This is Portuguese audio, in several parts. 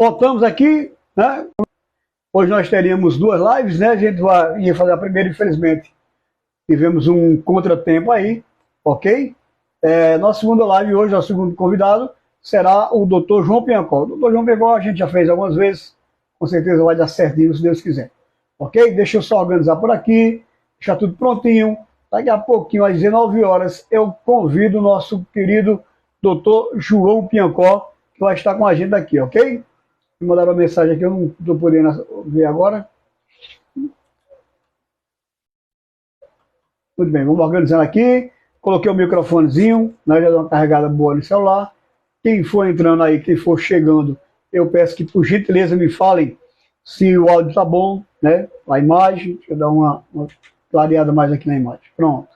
Voltamos aqui, né? Hoje nós teríamos duas lives, né? A gente ia fazer a primeira, infelizmente. Tivemos um contratempo aí, ok? Nossa segunda live hoje, nosso segundo convidado, será o Dr. João Piancó. O Dr. João Piancó a gente já fez algumas vezes, com certeza vai dar certinho, se Deus quiser. Ok? Deixa eu só organizar por aqui, deixar tudo prontinho. Daqui a pouquinho, às 19 horas, eu convido o nosso querido Dr. João Piancó, que vai estar com a gente aqui, ok? Me mandaram uma mensagem aqui, eu não estou podendo ver agora. Muito bem, vamos organizando aqui. Coloquei o microfonezinho, né, já deu uma carregada boa no celular. Quem for entrando aí, quem for chegando, eu peço que, por gentileza, me falem se o áudio está bom, né? A imagem, deixa eu dar uma clareada mais aqui na imagem. Pronto.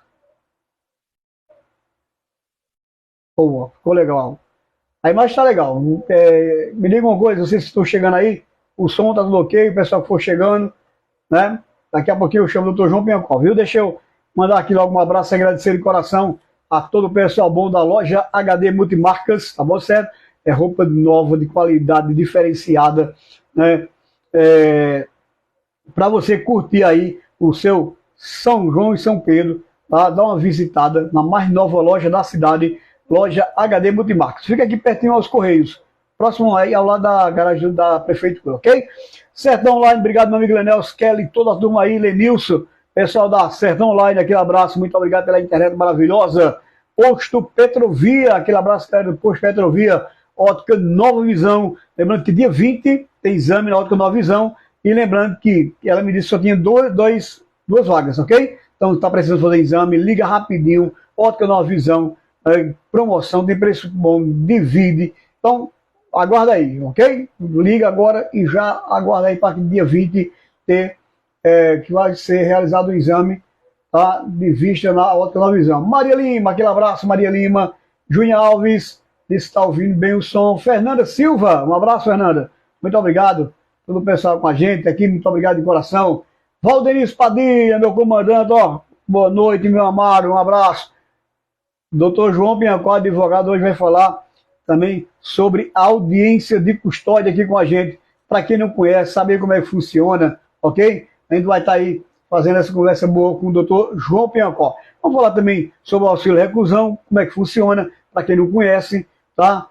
Boa, ficou legal. A imagem está legal. Me diga uma coisa, vocês estão chegando aí, o som está tudo ok, o pessoal que for chegando, né? Daqui a pouquinho eu chamo o Dr. João Piancó, viu? Deixa eu mandar aqui logo um abraço e agradecer de coração a todo o pessoal bom da loja HD Multimarcas, tá bom, certo? É roupa nova, de qualidade diferenciada, né? Para você curtir aí o seu São João e São Pedro, tá? Dá uma visitada na mais nova loja da cidade, loja HD Multimarcas. Fica aqui pertinho aos Correios, próximo aí ao lado da garagem da prefeitura, ok? Sertão Online, obrigado meu amigo Lenels, Kelly, toda a turma aí, Lenilson, pessoal da Sertão Online, aquele abraço, muito obrigado pela internet maravilhosa. Posto Petrovia, aquele abraço galera do Posto Petrovia, Ótica Nova Visão, lembrando que dia 20 tem exame na Ótica Nova Visão, e lembrando que ela me disse que só tinha duas vagas, ok? Então está precisando fazer exame, liga rapidinho, Ótica Nova Visão, promoção, tem preço bom, divide, então aguarda aí, ok? Liga agora e já aguarda aí para que dia 20 ter, que vai ser realizado o exame, tá? De vista na Ótica Nova Visão. Maria Lima, aquele abraço, Maria Lima. Júnior Alves, disse que está ouvindo bem o som. Fernanda Silva, um abraço, Fernanda. Muito obrigado. Todo o pessoal com a gente aqui, muito obrigado de coração. Valdenis Padilha, meu comandante, ó, boa noite, meu amado, um abraço. Dr. João Piancó, advogado, hoje vai falar também sobre audiência de custódia aqui com a gente. Para quem não conhece, saber como é que funciona, ok? A gente vai estar aí fazendo essa conversa boa com o Dr. João Piancó. Vamos falar também sobre o auxílio reclusão, como é que funciona, para quem não conhece, tá?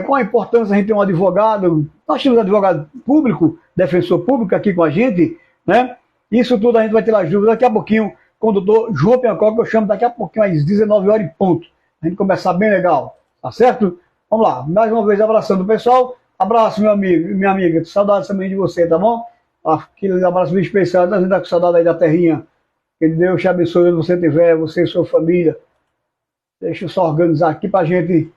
Qual a importância a gente ter um advogado, nós temos advogado público, defensor público aqui com a gente, né? Isso tudo a gente vai tirar as dúvidas daqui a pouquinho com o Dr. João Piancó, que eu chamo daqui a pouquinho às 19 horas e ponto. A gente começar bem legal, tá certo? Vamos lá, mais uma vez abraçando o pessoal. Abraço, meu amigo, minha amiga, saudades também de você, tá bom? Aquele abraço bem especial, a gente tá com saudade aí da terrinha. Que Deus te abençoe onde você estiver, você e sua família. Deixa eu só organizar aqui pra gente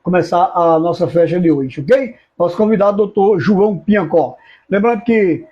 começar a nossa festa de hoje, ok? Nosso convidado, Dr. João Piancó. Lembrando que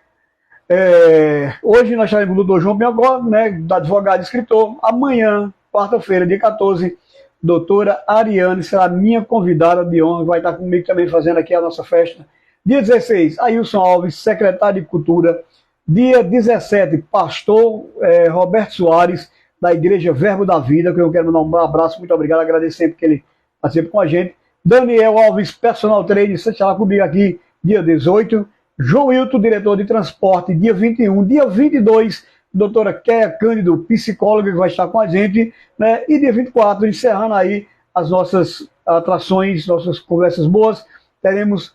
hoje nós estaremos com o Dr. João Piancó, né, da advogado e escritor. Amanhã, quarta-feira, dia 14, doutora Ariane será minha convidada de honra, vai estar comigo também fazendo aqui a nossa festa. Dia 16, Ailson Alves, secretário de Cultura. Dia 17, pastor Roberto Soares, da Igreja Verbo da Vida, que eu quero mandar um abraço, muito obrigado, agradeço sempre que ele participa com a gente. Daniel Alves, personal trainer, você estará comigo aqui, dia 18. João Hilton, diretor de transporte, dia 21. Dia 22, doutora Kéia Cândido, psicóloga, que vai estar com a gente, né? E dia 24, encerrando aí as nossas atrações, nossas conversas boas, teremos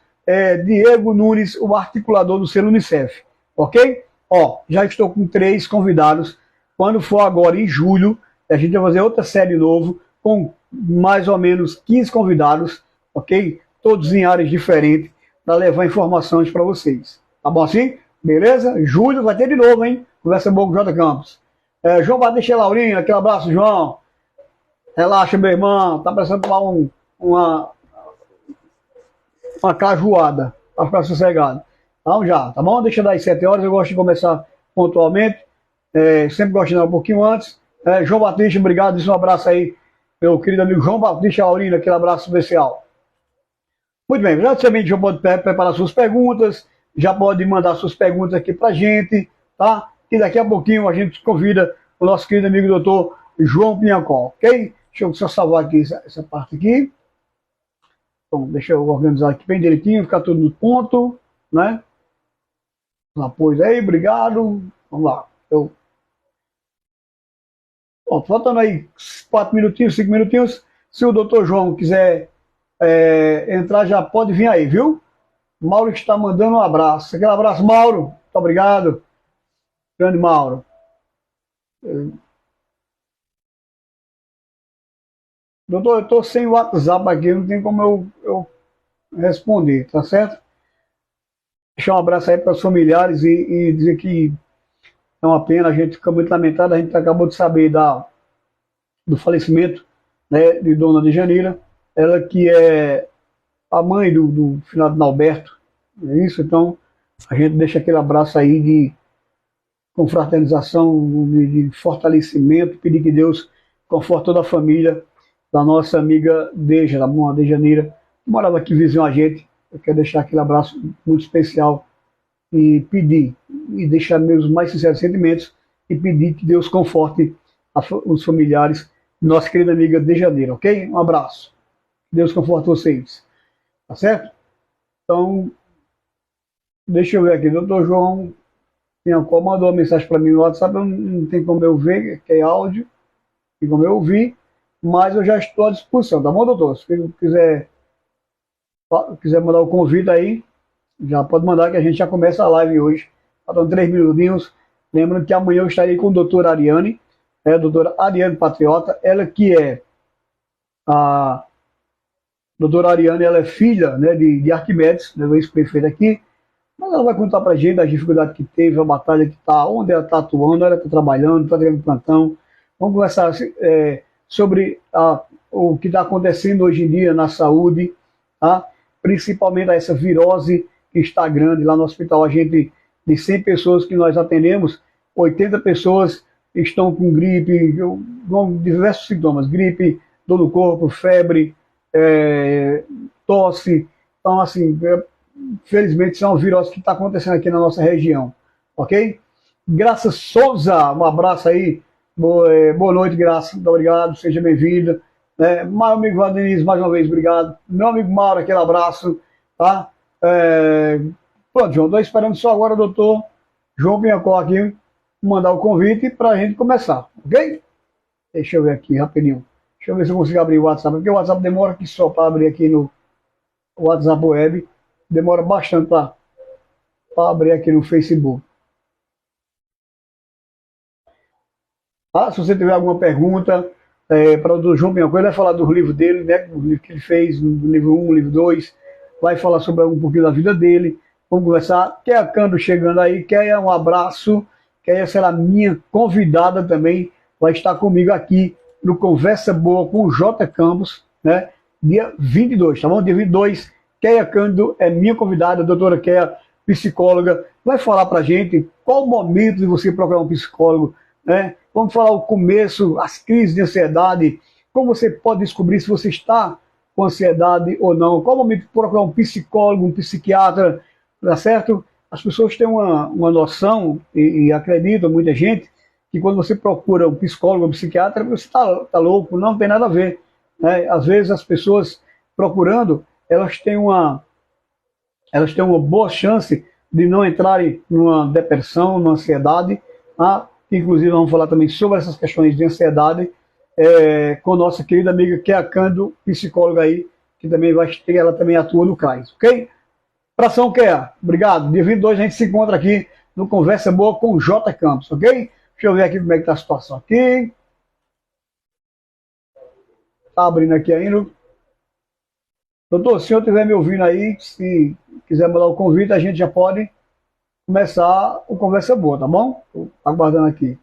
Diego Nunes, o articulador do selo Unicef, ok? Ó, já estou com 3 convidados. Quando for agora em julho, a gente vai fazer outra série novo, com mais ou menos 15 convidados, ok? Todos em áreas diferentes, para levar informações para vocês. Tá bom assim? Beleza? Julho vai ter de novo, hein? Conversa boa com o J. Campos. João Batista Laurina, aquele abraço, João. Relaxa, meu irmão. Tá precisando tomar uma cajuada para ficar sossegado. Então já, tá bom? Deixa das 7 horas, eu gosto de começar pontualmente. Sempre gosto de dar um pouquinho antes. João Batista, obrigado. Deixa um abraço aí, meu querido amigo João Batista Laurina, aquele abraço especial. Muito bem, já já pode preparar suas perguntas, já pode mandar suas perguntas aqui pra gente, tá? E daqui a pouquinho a gente convida o nosso querido amigo doutor João Piancó, ok? Deixa eu só salvar aqui essa parte aqui. Então, deixa eu organizar aqui bem direitinho, ficar tudo no ponto, né? Os apoios aí, obrigado. Vamos lá. Bom, faltando aí 4 minutinhos, 5 minutinhos. Se o doutor João quiser entrar, já pode vir aí, viu? Mauro está mandando um abraço. Aquele abraço, Mauro. Muito obrigado. Grande Mauro. Doutor, eu estou sem o WhatsApp aqui, não tem como eu responder, tá certo? Deixar um abraço aí para os familiares e dizer que é uma pena, a gente fica muito lamentado, a gente acabou de saber do falecimento, né, de Dona Dejanira, ela que é a mãe do finado Alberto, é isso? Então, a gente deixa aquele abraço aí de confraternização, de fortalecimento, pedir que Deus conforte toda a família da nossa amiga Deja, da Mona Dejanira, que morava aqui vizinho a gente. Eu quero deixar aquele abraço muito especial e pedir, e deixar meus mais sinceros sentimentos, e pedir que Deus conforte os familiares de nossa querida amiga Dejanira, ok? Um abraço. Deus conforte vocês. Tá certo? Então, deixa eu ver aqui. Doutor João Piancó mandou uma mensagem para mim no WhatsApp. Não tem como eu ver, que é áudio, não tem como eu ouvir, mas eu já estou à disposição, tá bom, doutor? Se quiser mandar o convite aí, já pode mandar que a gente já começa a live hoje. Faltam 3 minutinhos. Lembrando que amanhã eu estarei com a doutora Ariane, a doutora Ariane Patriota, ela que é a doutora Ariane, ela é filha, né, de Arquimedes, né, do ex-prefeito aqui, mas ela vai contar pra gente as dificuldades que teve, a batalha que está, onde ela está atuando, ela está trabalhando, está tendo plantão. Vamos conversar sobre o que está acontecendo hoje em dia na saúde, tá? Principalmente essa virose que está grande lá no hospital. A gente, de 100 pessoas que nós atendemos, 80 pessoas estão com gripe, com diversos sintomas, gripe, dor no corpo, febre, tosse. Então, assim, felizmente, isso é uma virose que está acontecendo aqui na nossa região, ok? Graça Souza, um abraço aí, boa noite, Graça, muito obrigado, seja bem-vinda. Meu amigo Valdeniz, mais uma vez, obrigado. Meu amigo Mauro, aquele abraço, tá? Pronto, João, estou esperando só agora o doutor João Piancó aqui mandar o convite para a gente começar, ok? Deixa eu ver aqui rapidinho. Deixa eu ver se eu consigo abrir o WhatsApp, porque o WhatsApp demora aqui só para abrir aqui no WhatsApp Web. Demora bastante para abrir aqui no Facebook. Se você tiver alguma pergunta para o João Piancó, ele vai falar do livro dele, né, do livro que ele fez, do livro 1, livro 2, vai falar sobre um pouquinho da vida dele. Vamos conversar. Kéia Cando chegando aí. Kéia, um abraço. Kéia será minha convidada também, vai estar comigo aqui no Conversa Boa com o J. Campos, né, dia 22, tá bom? Dia 22, Kéia Cândido é minha convidada, a doutora Kéia, psicóloga, vai falar pra gente qual o momento de você procurar um psicólogo, né? Vamos falar o começo, as crises de ansiedade, como você pode descobrir se você está com ansiedade ou não, qual o momento de procurar um psicólogo, um psiquiatra, tá certo? As pessoas têm uma noção, e acreditam, muita gente, que quando você procura um psicólogo, um psiquiatra, você está louco, não tem nada a ver, né? Às vezes as pessoas procurando, elas têm uma boa chance de não entrarem numa depressão, numa ansiedade. Inclusive vamos falar também sobre essas questões de ansiedade com nossa querida amiga Kéia Cândido, psicóloga aí, que também ela também atua no CRAS, ok? Abração, Kéia, obrigado. Dia 22 a gente se encontra aqui no Conversa Boa com o J. Campos, ok? Deixa eu ver aqui como é que está a situação aqui. Está abrindo aqui ainda. Doutor, se o senhor estiver me ouvindo aí, se quiser mandar o convite, a gente já pode começar o Conversa Boa, tá bom? Estou aguardando aqui.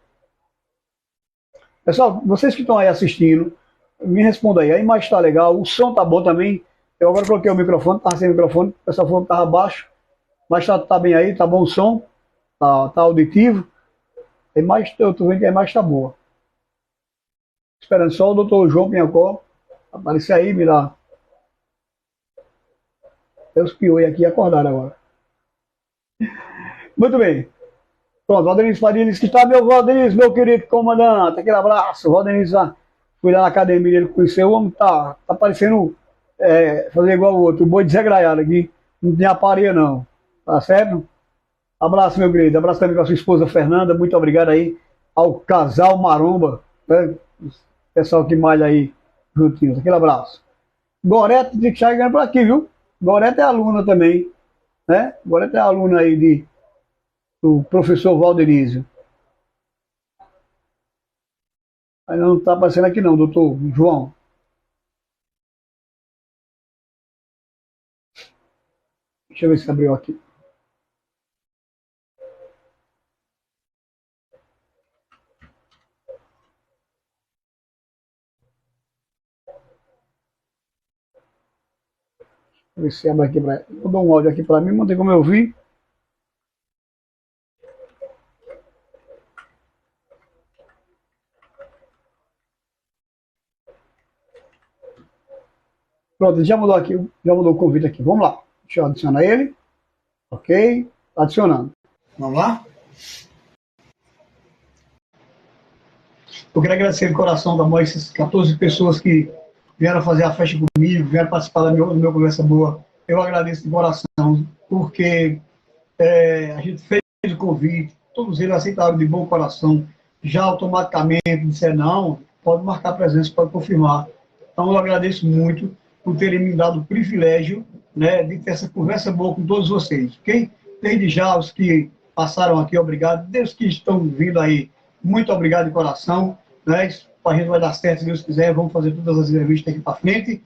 Pessoal, vocês que estão aí assistindo, me respondam aí. A imagem está legal, o som tá bom também. Eu agora coloquei o microfone, estava sem microfone, o pessoal falou que estava baixo, mas tá bem aí, tá bom o som, tá auditivo. A imagem, eu tô vendo que a imagem está boa. Esperando só o doutor João Piancó aparecer aí, me dá. Os piões aqui acordaram agora. Muito bem. Pronto, Valdeniz Padilha disse que está, meu Valdeniz, meu querido comandante, aquele abraço. Valdeniz fui lá na academia, ele conheceu, o homem tá parecendo fazer igual o outro, o boi desegraiado aqui, não tem aparelho não, tá certo? Abraço, meu querido, abraço também para sua esposa Fernanda, muito obrigado aí ao casal Maromba, né? O pessoal que malha aí juntinhos, aquele abraço. Gorete tem que estar chegando por aqui, viu? Gorete é aluna também, né? Gorete é aluna aí do professor Valdenísio. Aí não está aparecendo aqui não, doutor João. Deixa eu ver se abriu aqui. Deixa eu ver se abre aqui para. Vou dar um áudio aqui para mim, não tem como eu ouvir. Pronto, ele já mudou aqui, já mudou o convite aqui. Vamos lá. Deixa eu adicionar ele. Ok. Adicionando. Vamos lá? Eu quero agradecer de coração da essas 14 pessoas que vieram fazer a festa comigo, vieram participar do meu Conversa Boa. Eu agradeço de coração, porque a gente fez o convite, todos eles aceitaram de bom coração, já automaticamente disseram, não, pode marcar presença, pode confirmar. Então eu agradeço muito por terem me dado o privilégio, né, de ter essa conversa boa com todos vocês. Ok? Desde já, os que passaram aqui, obrigado. Desde os que estão vindo aí, muito obrigado de coração. Né? A gente vai dar certo, se Deus quiser. Vamos fazer todas as entrevistas aqui para frente.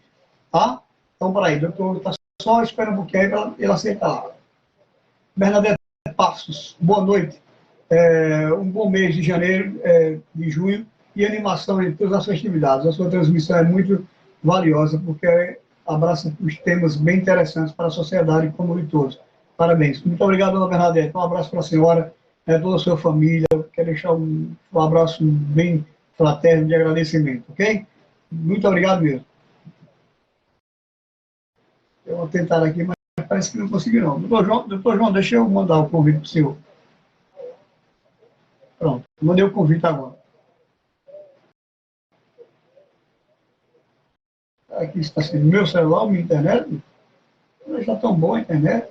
Tá? Então, para aí, doutor, está só esperando um pouquinho para ele aceitar lá. Bernadette Passos, boa noite. Um bom mês de janeiro, de junho, e animação em todas as festividades. A sua transmissão é muito valiosa, porque abraça os temas bem interessantes para a sociedade como de todos. Parabéns. Muito obrigado, dona Bernadette. Um abraço para a senhora, toda a sua família. Quero deixar um abraço bem fraterno de agradecimento, ok? Muito obrigado mesmo. Eu vou tentar aqui, mas parece que não consegui não. Doutor João, deixa eu mandar o convite para o senhor. Pronto, mandei o convite agora. Aqui está sendo meu celular, minha internet. Não está tão boa a internet.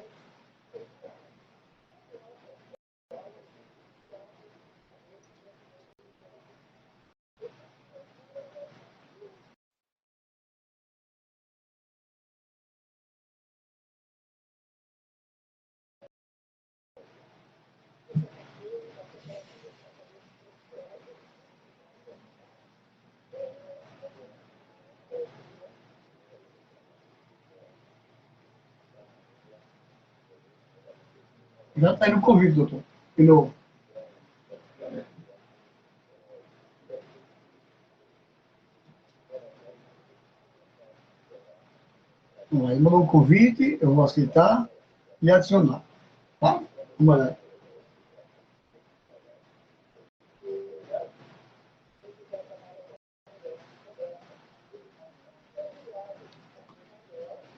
Já está aí no convite, doutor. De novo. Aí mandou um convite, eu vou aceitar e adicionar. Tá? Vamos olhar.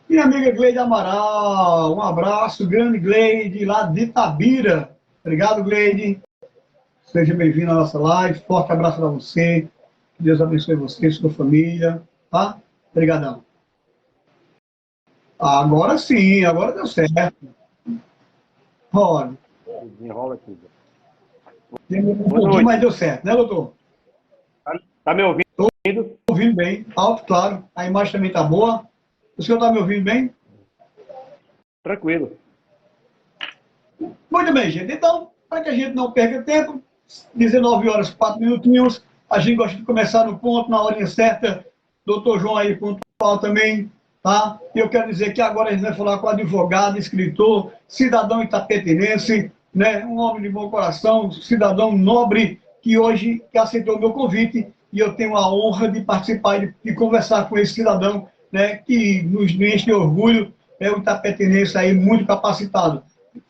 Minha amiga Gleide Amaral, um abraço, grande Gleide, lá de Itabira. Obrigado, Gleide. Seja bem-vindo à nossa live. Forte abraço para você. Que Deus abençoe você e sua família. Tá? Obrigadão. Agora sim, agora deu certo. Olha. Enrola aqui. Um pouquinho, mas deu certo, né, doutor? Tá me ouvindo? Estou ouvindo bem, alto, claro. A imagem também está boa. O senhor está me ouvindo bem? Tranquilo. Muito bem, gente. Então, para que a gente não perca tempo, 19 horas, 4 minutinhos, a gente gosta de começar no ponto, na horinha certa. Doutor João aí, pontual também, tá? E eu quero dizer que agora a gente vai falar com advogado, escritor, cidadão itapetinense, né? Um homem de bom coração, cidadão nobre, que hoje aceitou o meu convite e eu tenho a honra de participar e de conversar com esse cidadão, né? Que nos enche de orgulho, é o itapetinense aí muito capacitado,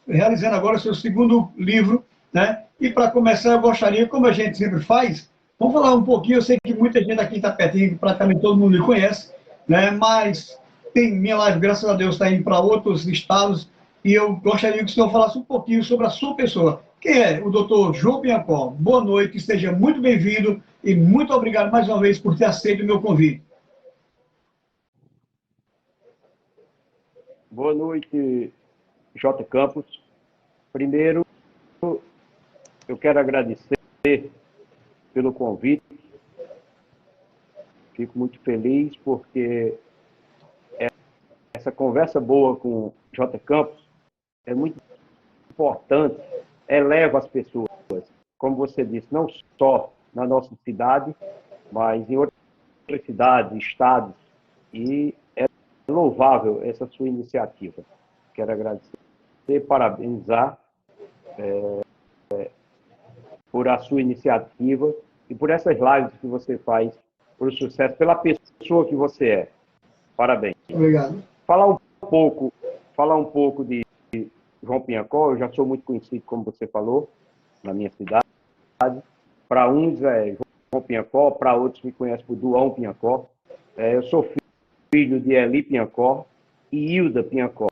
realizando agora o seu segundo livro, né? E para começar, eu gostaria, como a gente sempre faz, vamos falar um pouquinho. Eu sei que muita gente aqui está pertinho, praticamente todo mundo me conhece, né? Mas tem minha live, graças a Deus, está indo para outros estados, e eu gostaria que o senhor falasse um pouquinho sobre a sua pessoa. Quem é o doutor João Biancó? Boa noite, seja muito bem-vindo e muito obrigado mais uma vez por ter aceito o meu convite. Boa noite, J. Campos. Primeiro, eu quero agradecer pelo convite. Fico muito feliz porque essa conversa boa com o J. Campos é muito importante, eleva as pessoas, como você disse, não só na nossa cidade, mas em outras cidades, estados, e é louvável essa sua iniciativa. Quero agradecer, parabenizar por a sua iniciativa e por essas lives que você faz, por o sucesso, pela pessoa que você é. Parabéns. Obrigado. Falar um pouco de João Piancó. Eu já sou muito conhecido, como você falou, na minha cidade. Para uns é João Piancó, para outros me conhecem por Duão Piancó. Eu sou filho de Eli Piancó e Hilda Piancó.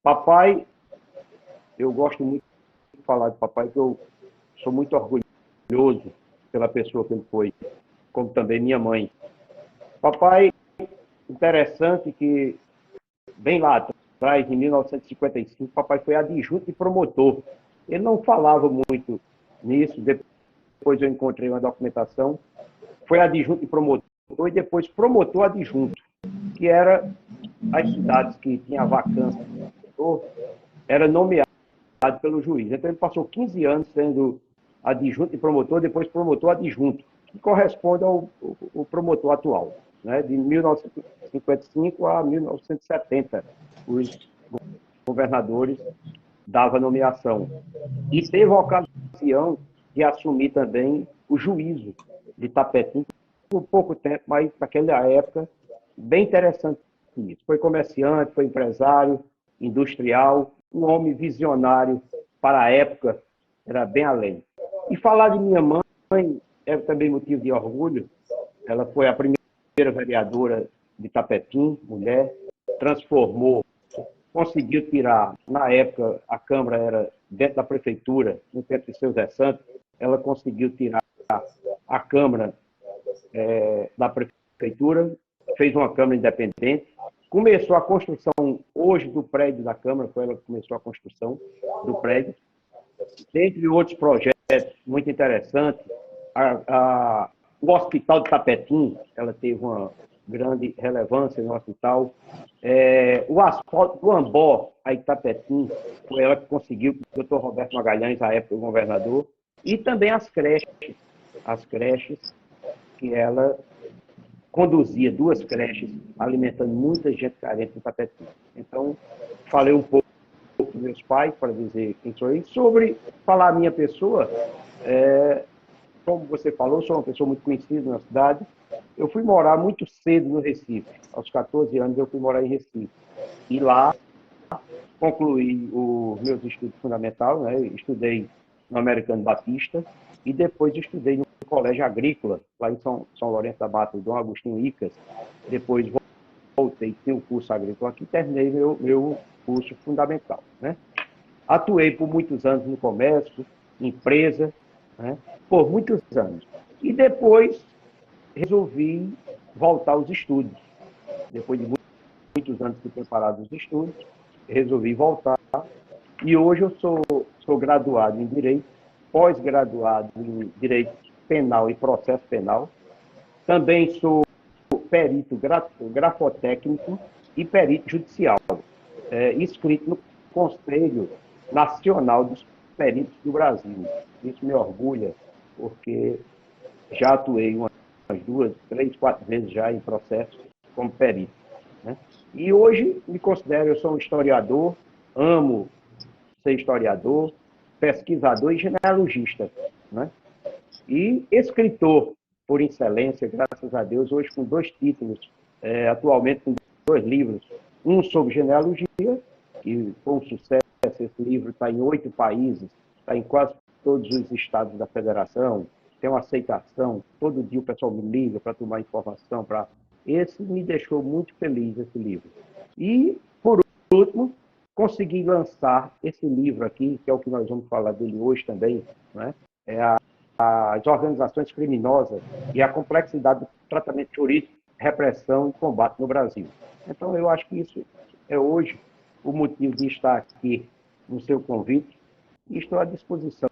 Papai, eu gosto muito de falar de papai, porque eu sou muito orgulhoso pela pessoa que ele foi, como também minha mãe. Papai, interessante que, bem lá atrás, em 1955, papai foi adjunto e promotor. Ele não falava muito nisso, depois eu encontrei uma documentação, foi adjunto e promotor, e depois promotor adjunto, que era as cidades que tinham a vacância do promotor, era nomeado pelo juiz. Então ele passou 15 anos sendo adjunto e promotor, depois promotor adjunto, que corresponde ao promotor atual, né, de 1955 a 1970. Os governadores davam nomeação. E teve a ocasião de assumir também o juízo de Itapetim, por pouco tempo, mas naquela época, bem interessante isso. Foi comerciante, foi empresário, industrial, um homem visionário para a época, era bem além. E falar de minha mãe é também motivo de orgulho. Ela foi a primeira vereadora de Itapetim, mulher, transformou, conseguiu tirar, na época a Câmara era dentro da Prefeitura, no tempo de seu Zé Santos, ela conseguiu tirar a Câmara da Prefeitura, fez uma Câmara independente, começou a construção hoje do prédio da Câmara, foi ela que começou a construção do prédio, dentre outros projetos muito interessantes. O Hospital de Itapetim, ela teve uma grande relevância no hospital. O asfalto do Ambó a Itapetim, foi ela que conseguiu, o Dr. Roberto Magalhães, à época, o governador, e também as creches que ela conduzia, 2 creches, alimentando muita gente carente em Itapetim. Então, falei um pouco dos meus pais, para dizer quem sou eu. Sobre falar a minha pessoa, como você falou, sou uma pessoa muito conhecida na cidade. Eu fui morar muito cedo no Recife. Aos 14 anos eu fui morar em Recife. E lá concluí os meus estudos fundamentais, né? Estudei no Americano Batista e depois estudei no Colégio Agrícola, lá em São Lourenço da Mata, Dom Agostinho Icas. Depois voltei, tinha o curso agrícola aqui, terminei meu curso fundamental, né? Atuei por muitos anos no comércio, empresa, né? Por muitos anos. E depois resolvi voltar aos estudos. Depois de muitos anos de ter parado os estudos, resolvi voltar. E hoje eu sou graduado em Direito, pós-graduado em Direito Penal e Processo Penal. Também sou perito grafotécnico e perito judicial, inscrito no Conselho Nacional dos Peritos do Brasil. Isso me orgulha, porque já atuei umas 2, 3, 4 vezes já em processo como perito, né? E hoje me considero, eu sou um historiador, amo ser historiador, pesquisador e genealogista, né? E escritor por excelência, graças a Deus, hoje com 2 títulos, atualmente com 2 livros, um sobre genealogia, que foi um sucesso. Esse livro está em 8 países, está em quase todos os estados da federação, tem uma aceitação, todo dia o pessoal me liga para tomar informação. Esse me deixou muito feliz, esse livro. E, por último, consegui lançar esse livro aqui, que é o que nós vamos falar dele hoje também, né? As organizações criminosas e a complexidade do tratamento jurídico, repressão e combate no Brasil. Então, eu acho que isso é hoje o motivo de estar aqui no seu convite e estou à disposição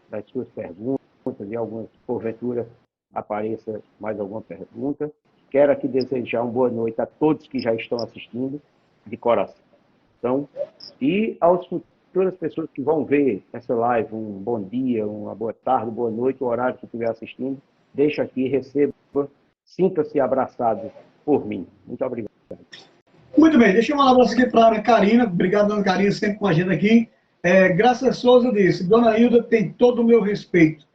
das suas perguntas e algumas, porventura, apareça mais alguma pergunta. Quero aqui desejar uma boa noite a todos que já estão assistindo, de coração, e às futuras pessoas que vão ver essa live, um bom dia, uma boa tarde, boa noite, o horário que estiver assistindo, deixa aqui, receba, sinta-se abraçado por mim. Muito obrigado. Muito bem, deixa eu mandar um abraço aqui para a Ana Karina. Obrigado, Ana Karina, sempre com a gente aqui. Graça Souza disse, Dona Hilda tem todo o meu respeito.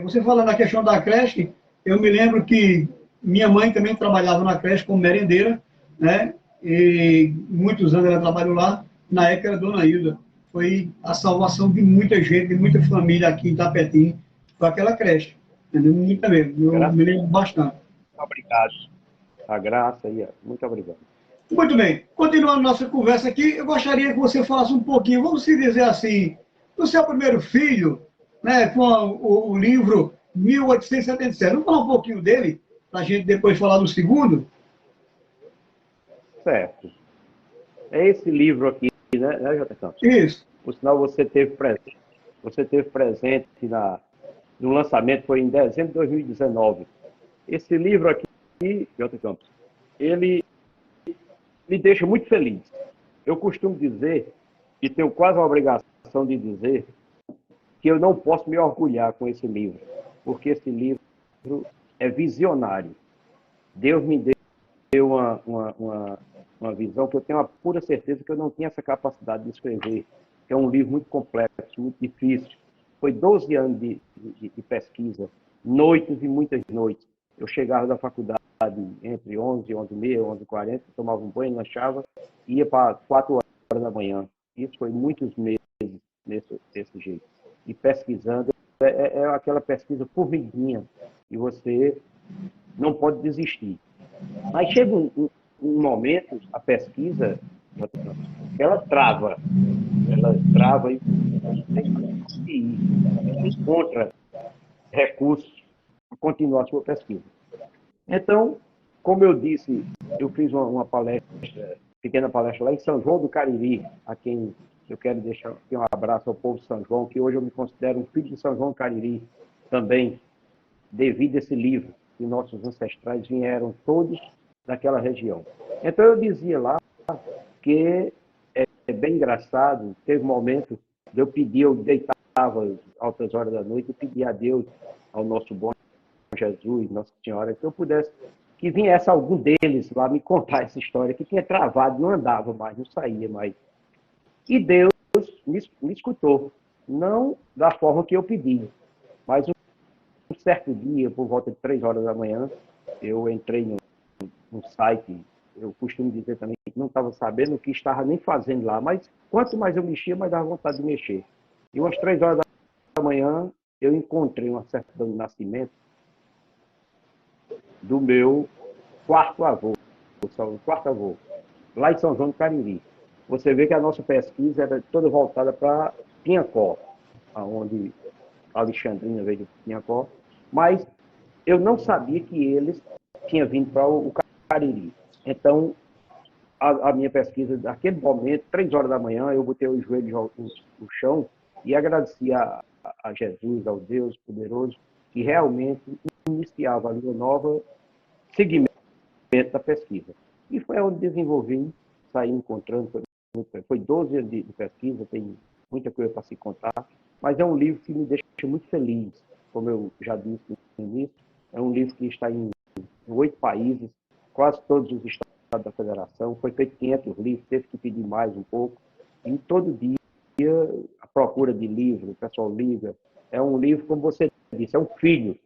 Você falando na questão da creche, eu me lembro que minha mãe também trabalhava na creche como merendeira, né? E muitos anos ela trabalhou lá. Na época era Dona Hilda. Foi a salvação de muita gente, de muita família aqui em Tapetim, com aquela creche. Entendeu? Muita mesmo. Eu me lembro bastante. Obrigado. A graça e muito obrigado. Muito bem. Continuando nossa conversa aqui, eu gostaria que você falasse um pouquinho, vamos se dizer assim, do seu primeiro filho, né, com o livro 1877. Vamos falar um pouquinho dele, para a gente depois falar do segundo? Certo. É esse livro aqui, né, J. Campos? Isso. Por sinal, você teve presente no lançamento, foi em dezembro de 2019. Esse livro aqui, J. Campos, ele me deixa muito feliz. Eu costumo dizer, e tenho quase a obrigação de dizer, que eu não posso me orgulhar com esse livro, porque esse livro é visionário. Deus me deu uma visão que eu tenho uma pura certeza que eu não tinha essa capacidade de escrever. É um livro muito complexo, muito difícil. Foi 12 anos de pesquisa, noites e muitas noites. Eu chegava da faculdade entre 11, 11h30, 11h40, tomava um banho, lanchava, ia para 4 horas da manhã. Isso foi muitos meses desse jeito. E pesquisando, é aquela pesquisa formiguinha, e você não pode desistir. Mas chega um momento, a pesquisa, ela trava e você encontra recursos para continuar a sua pesquisa. Então, como eu disse, eu fiz uma palestra, pequena palestra lá em São João do Cariri, a quem eu quero deixar aqui um abraço ao povo de São João, que hoje eu me considero um filho de São João do Cariri também, devido a esse livro, que nossos ancestrais vieram todos daquela região. Então eu dizia lá que é bem engraçado, teve momentos de eu pedir, eu deitava altas horas da noite e pedia a Deus, ao nosso bom Jesus, Nossa Senhora, que eu pudesse, que viesse algum deles lá me contar essa história, que tinha travado, não andava mais, não saía mais. E Deus me escutou, não da forma que eu pedi, mas um certo dia, por volta de 3 horas da manhã, eu entrei no site, eu costumo dizer também que não estava sabendo o que estava nem fazendo lá, mas quanto mais eu mexia, mais dava vontade de mexer. E umas 3 horas da manhã, eu encontrei uma certidão de nascimento do meu quarto avô, lá em São João do Cariri. Você vê que a nossa pesquisa era toda voltada para Piancó, onde Alexandrina veio de Piancó, mas eu não sabia que eles tinham vindo para o Cariri. Então, a minha pesquisa, naquele momento, 3 horas da manhã, eu botei os joelhos no chão e agradeci a Jesus, ao Deus poderoso, que realmente iniciava ali uma nova segmento da pesquisa. E foi onde desenvolvi, saí encontrando, foi 12 anos de pesquisa, tem muita coisa para se contar, mas é um livro que me deixa muito feliz, como eu já disse no início, é um livro que está em 8 países, quase todos os estados da federação, foi feito 500 livros, teve que pedir mais um pouco, e todo dia a procura de livro, o pessoal liga, é um livro, como você disse, é um filho,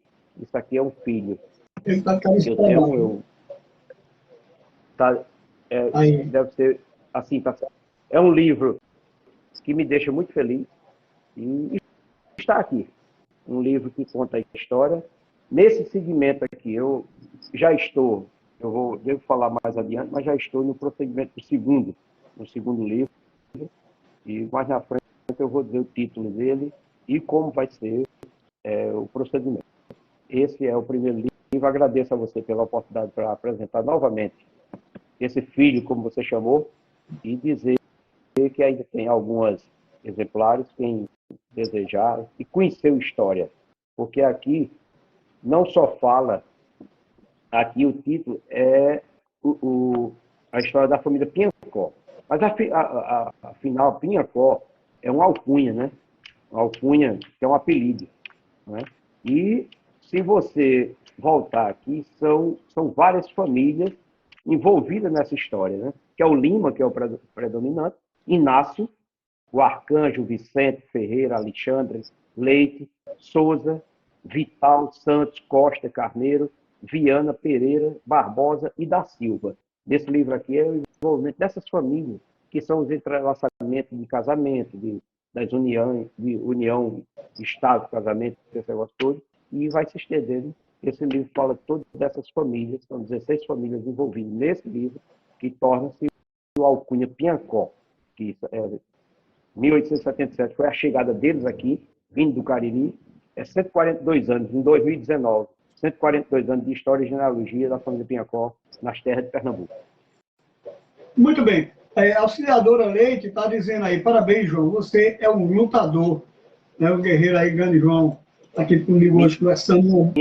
isso aqui é um filho. Ele está deve ser assim, tá certo. É um livro que me deixa muito feliz e está aqui. Um livro que conta a história. Nesse segmento aqui, eu já estou, devo falar mais adiante, mas já estou no procedimento no segundo livro, e mais na frente eu vou dizer o título dele e como vai ser o procedimento. Esse é o primeiro livro. Agradeço a você pela oportunidade para apresentar novamente esse filho, como você chamou, e dizer que ainda tem alguns exemplares, quem desejar, e conhecer a história. Porque aqui não só fala, aqui o título é a história da família Piancó. Mas afinal, Piancó é uma alcunha, né? Uma alcunha que é um apelido. Né? E se você voltar aqui, são várias famílias envolvidas nessa história, né? Que é o Lima, que é o predominante, Inácio, o Arcanjo, Vicente, Ferreira, Alexandre, Leite, Souza, Vital, Santos, Costa, Carneiro, Viana, Pereira, Barbosa e da Silva. Desse livro aqui é o envolvimento dessas famílias, que são os entrelaçamentos de casamento, das uniões, de união, estado, casamento, esse negócio todo, e vai se estendendo. Esse livro fala de todas essas famílias, são 16 famílias envolvidas nesse livro, que torna-se o alcunha Piancó, que é 1877 foi a chegada deles aqui, vindo do Cariri, 142 anos, em 2019, 142 anos de história e genealogia da família Piancó nas terras de Pernambuco. Muito bem. A auxiliadora Leite está dizendo aí, parabéns, João, você é um lutador, né, um guerreiro aí, grande João, está aqui comigo hoje conversando.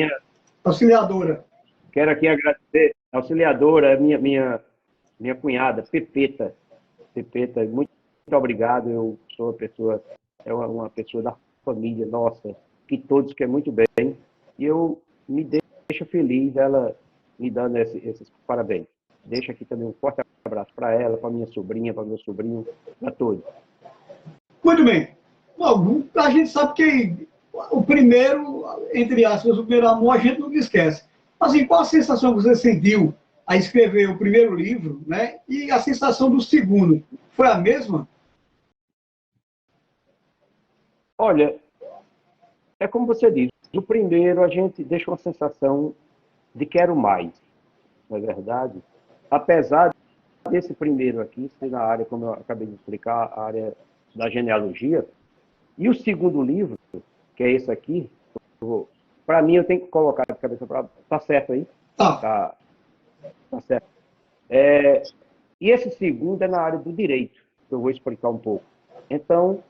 Auxiliadora. Quero aqui agradecer, a auxiliadora, minha cunhada, Pepeta. Pepeta, muito obrigado, eu sou uma pessoa da família nossa, que todos querem muito bem, e eu me deixo feliz dela me dando esses parabéns. Deixo aqui também um forte abraço para ela, para minha sobrinha, para meu sobrinho, para todos. Muito bem. Bom, a gente sabe que o primeiro, entre aspas, o primeiro amor a gente não esquece. Assim, qual a sensação que você sentiu a escrever o primeiro livro, né? E a sensação do segundo? Foi a mesma? Olha, é como você disse, o primeiro a gente deixa uma sensação de quero mais, não é verdade? Apesar desse primeiro aqui ser na área, como eu acabei de explicar, a área da genealogia, e o segundo livro, que é esse aqui, para mim eu tenho que colocar de cabeça para... Tá certo aí? Tá certo. E esse segundo é na área do direito, que eu vou explicar um pouco. Então,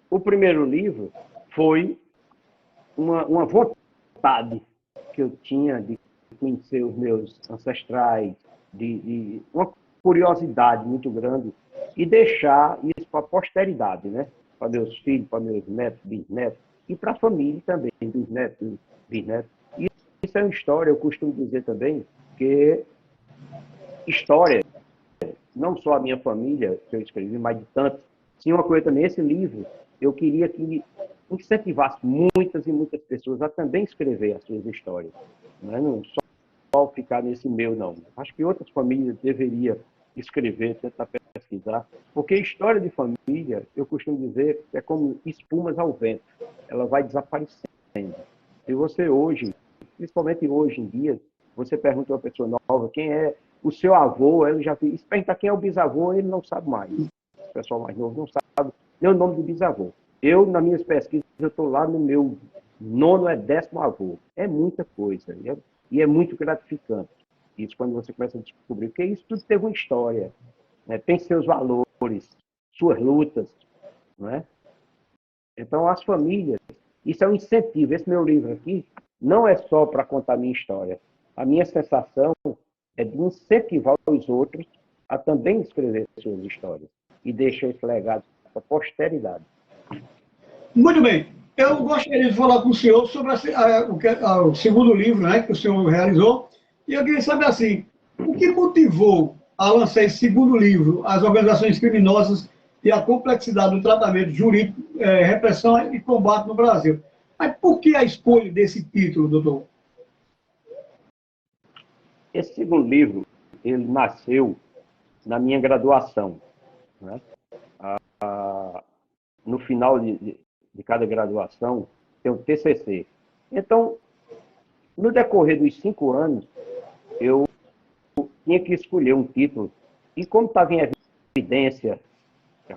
o primeiro livro foi uma vontade que eu tinha de conhecer os meus ancestrais, de uma curiosidade muito grande, e deixar isso para a posteridade, né? Para meus filhos, para meus netos, bisnetos, e para a família também, bisnetos, bisnetos. E isso é uma história, eu costumo dizer também, que história, não só a minha família, que eu escrevi, mas de tantos. Sim, uma coisa também, esse livro, eu queria que incentivasse muitas e muitas pessoas a também escrever as suas histórias. Não só ficar nesse meu, não. Acho que outras famílias deveriam escrever, tentar pesquisar, porque a história de família, eu costumo dizer, é como espumas ao vento. Ela vai desaparecendo. E você hoje, principalmente hoje em dia, você pergunta a uma pessoa nova quem é o seu avô, ele já se pergunta quem é o bisavô, ele não sabe mais. O pessoal mais novo não sabe nem o nome do bisavô. Eu, nas minhas pesquisas, eu estou lá no meu nono é 10º avô. É muita coisa. E é muito gratificante. Isso quando você começa a descobrir, porque isso tudo teve uma história. Né? Tem seus valores, suas lutas. Não é? Então, as famílias, isso é um incentivo. Esse meu livro aqui não é só para contar a minha história. A minha sensação é de incentivar os outros a também escrever suas histórias e deixar esse legado para a posteridade. Muito bem. Eu gostaria de falar com o senhor sobre o segundo livro, né, que o senhor realizou. E eu queria saber assim, o que motivou a lançar esse segundo livro, As Organizações Criminosas e a Complexidade do Tratamento Jurídico, Repressão e Combate no Brasil? Mas por que a escolha desse título, doutor? Esse segundo livro, ele nasceu na minha graduação. Né? No final de cada graduação, tem o TCC. Então, no decorrer dos 5 anos, eu tinha que escolher um título. E como estava em evidência a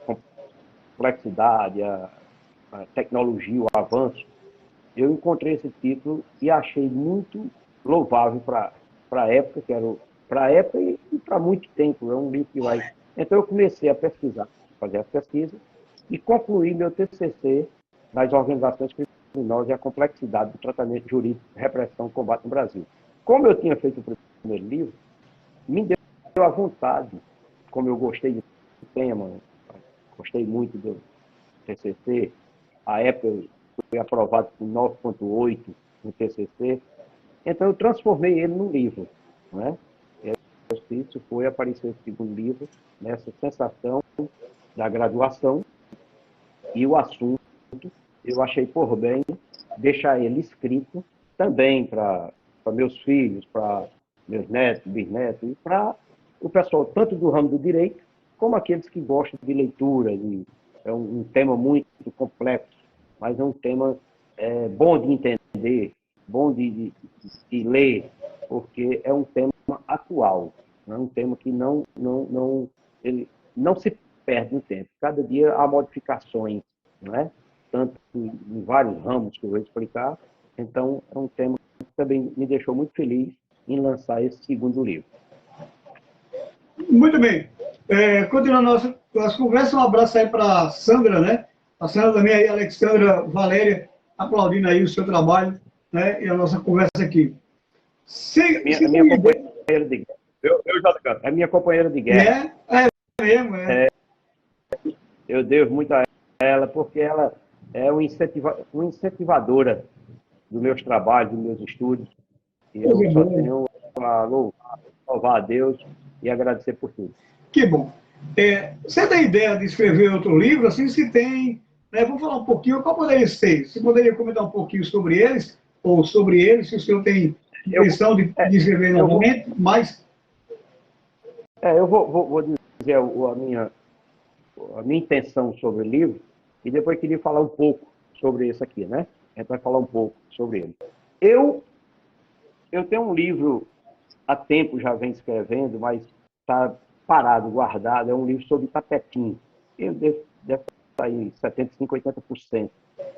complexidade, a tecnologia, o avanço, eu encontrei esse título e achei muito louvável para a época, que era para a época e para muito tempo. É um livro que vai... Então, eu comecei a pesquisar, fazer as pesquisas, e concluí meu TCC nas organizações criminosas e a complexidade do tratamento jurídico, repressão e combate no Brasil. Como eu tinha feito o primeiro livro, me deu a vontade, como eu gostei do tema, gostei muito do TCC, à época eu fui aprovado com 9,8 no TCC, então eu transformei ele num livro, né? Isso foi aparecer o segundo livro, nessa sensação da graduação, e o assunto eu achei por bem deixar ele escrito também para meus filhos, para meus netos, bisnetos, e para o pessoal, tanto do ramo do direito, como aqueles que gostam de leitura. É um tema muito complexo, mas é um tema bom de entender, bom de ler, porque é um tema atual, é um tema que ele não se perde no tempo. Cada dia há modificações, não é? Tanto em vários ramos que eu vou explicar. Então, é um tema que também me deixou muito feliz em lançar esse segundo livro. Muito bem. Continuando nossa conversa, um abraço aí para a Sandra, né? A Sandra também aí, Alexandra Valéria, aplaudindo aí o seu trabalho, né? E a nossa conversa aqui. Minha companheira de guerra. É minha companheira de guerra. É mesmo, é. Eu devo muito a ela, porque ela é uma incentivadora dos meus trabalhos, dos meus estudos. E eu só tenho a louvar a Deus e agradecer por tudo. Que bom. Você tem ideia de escrever outro livro? Assim, se tem, né? Vamos falar um pouquinho, qual poderia ser? Você poderia comentar um pouquinho sobre eles, ou sobre eles, se o senhor tem intenção de escrever novamente, mas... Eu vou dizer a minha intenção sobre o livro, e depois queria falar um pouco sobre esse aqui, né? A gente vai falar um pouco sobre ele. Eu tenho um livro, há tempo já venho escrevendo, mas está parado, guardado. É um livro sobre tapetinho. Ele deve estar em 75%, 80%.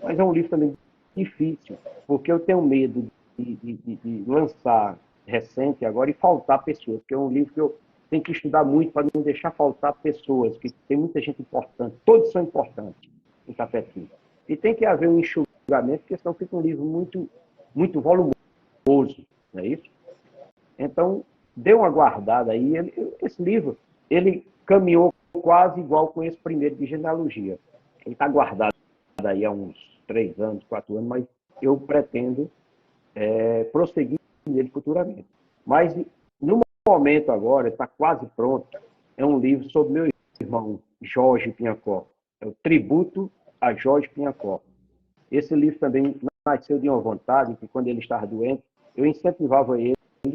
Mas é um livro também difícil, porque eu tenho medo de lançar recente agora e faltar pessoas, porque é um livro que eu tenho que estudar muito para não deixar faltar pessoas, que tem muita gente importante, todos são importantes em tapetinho. E tem que haver um enxugamento, porque senão fica um livro muito, muito volumoso, não é isso? Então, dê uma guardada aí. Esse livro, ele caminhou quase igual com esse primeiro de genealogia. Ele está guardado aí há uns 3 anos, 4 anos, mas eu pretendo prosseguir nele futuramente. Mas, no momento agora, está quase pronto, é um livro sobre meu irmão, Jorge Pinhacó. É o Tributo a Jorge Pinhacó. Esse livro também nasceu de uma vontade, que quando ele estava doente, eu incentivava ele a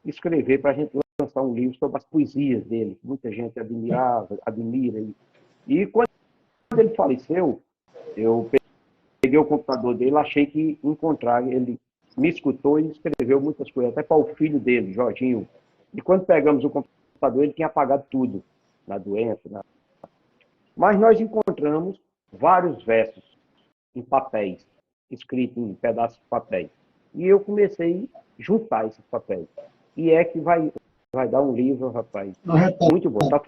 escrever para a gente lançar um livro sobre as poesias dele. Muita gente admira. E quando ele faleceu, eu peguei o computador dele, achei que encontrar, ele me escutou e escreveu muitas coisas, até para o filho dele, Jorginho. E quando pegamos o computador, ele tinha apagado tudo, na doença. Mas nós encontramos vários versos em papéis, escritos em pedaços de papéis. E eu comecei a juntar esses papéis. E é que vai dar um livro, rapaz, muito bom. Tá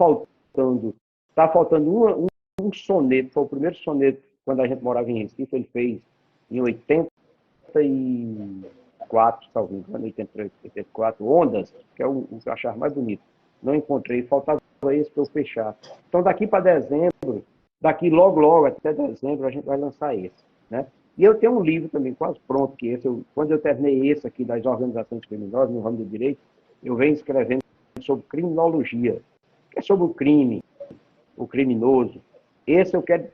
faltando um soneto, foi o primeiro soneto, quando a gente morava em Recife, ele fez em 84, talvez, 83, 84, Ondas, que é o que eu achava mais bonito. Não encontrei, faltava esse para eu fechar. Então, daqui para dezembro, daqui logo até dezembro, a gente vai lançar esse, né? E eu tenho um livro também quase pronto, que quando eu terminei esse aqui das organizações criminosas, no ramo do direito, eu venho escrevendo sobre criminologia, que é sobre o crime, o criminoso. Esse eu quero,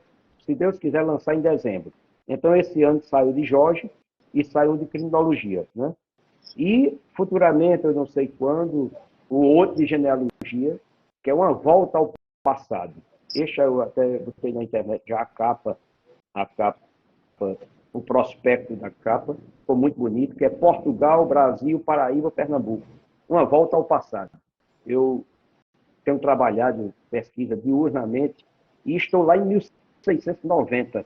se Deus quiser, lançar em dezembro. Então, esse ano saiu de Jorge e saiu de criminologia, né? E, futuramente, eu não sei quando, o outro de genealogia, que é uma volta ao passado. Esse eu até botei na internet já a capa, o prospecto da capa, ficou muito bonito, que é Portugal, Brasil, Paraíba, Pernambuco. Uma volta ao passado. Eu tenho trabalhado pesquisa diurnamente e estou lá em 1690.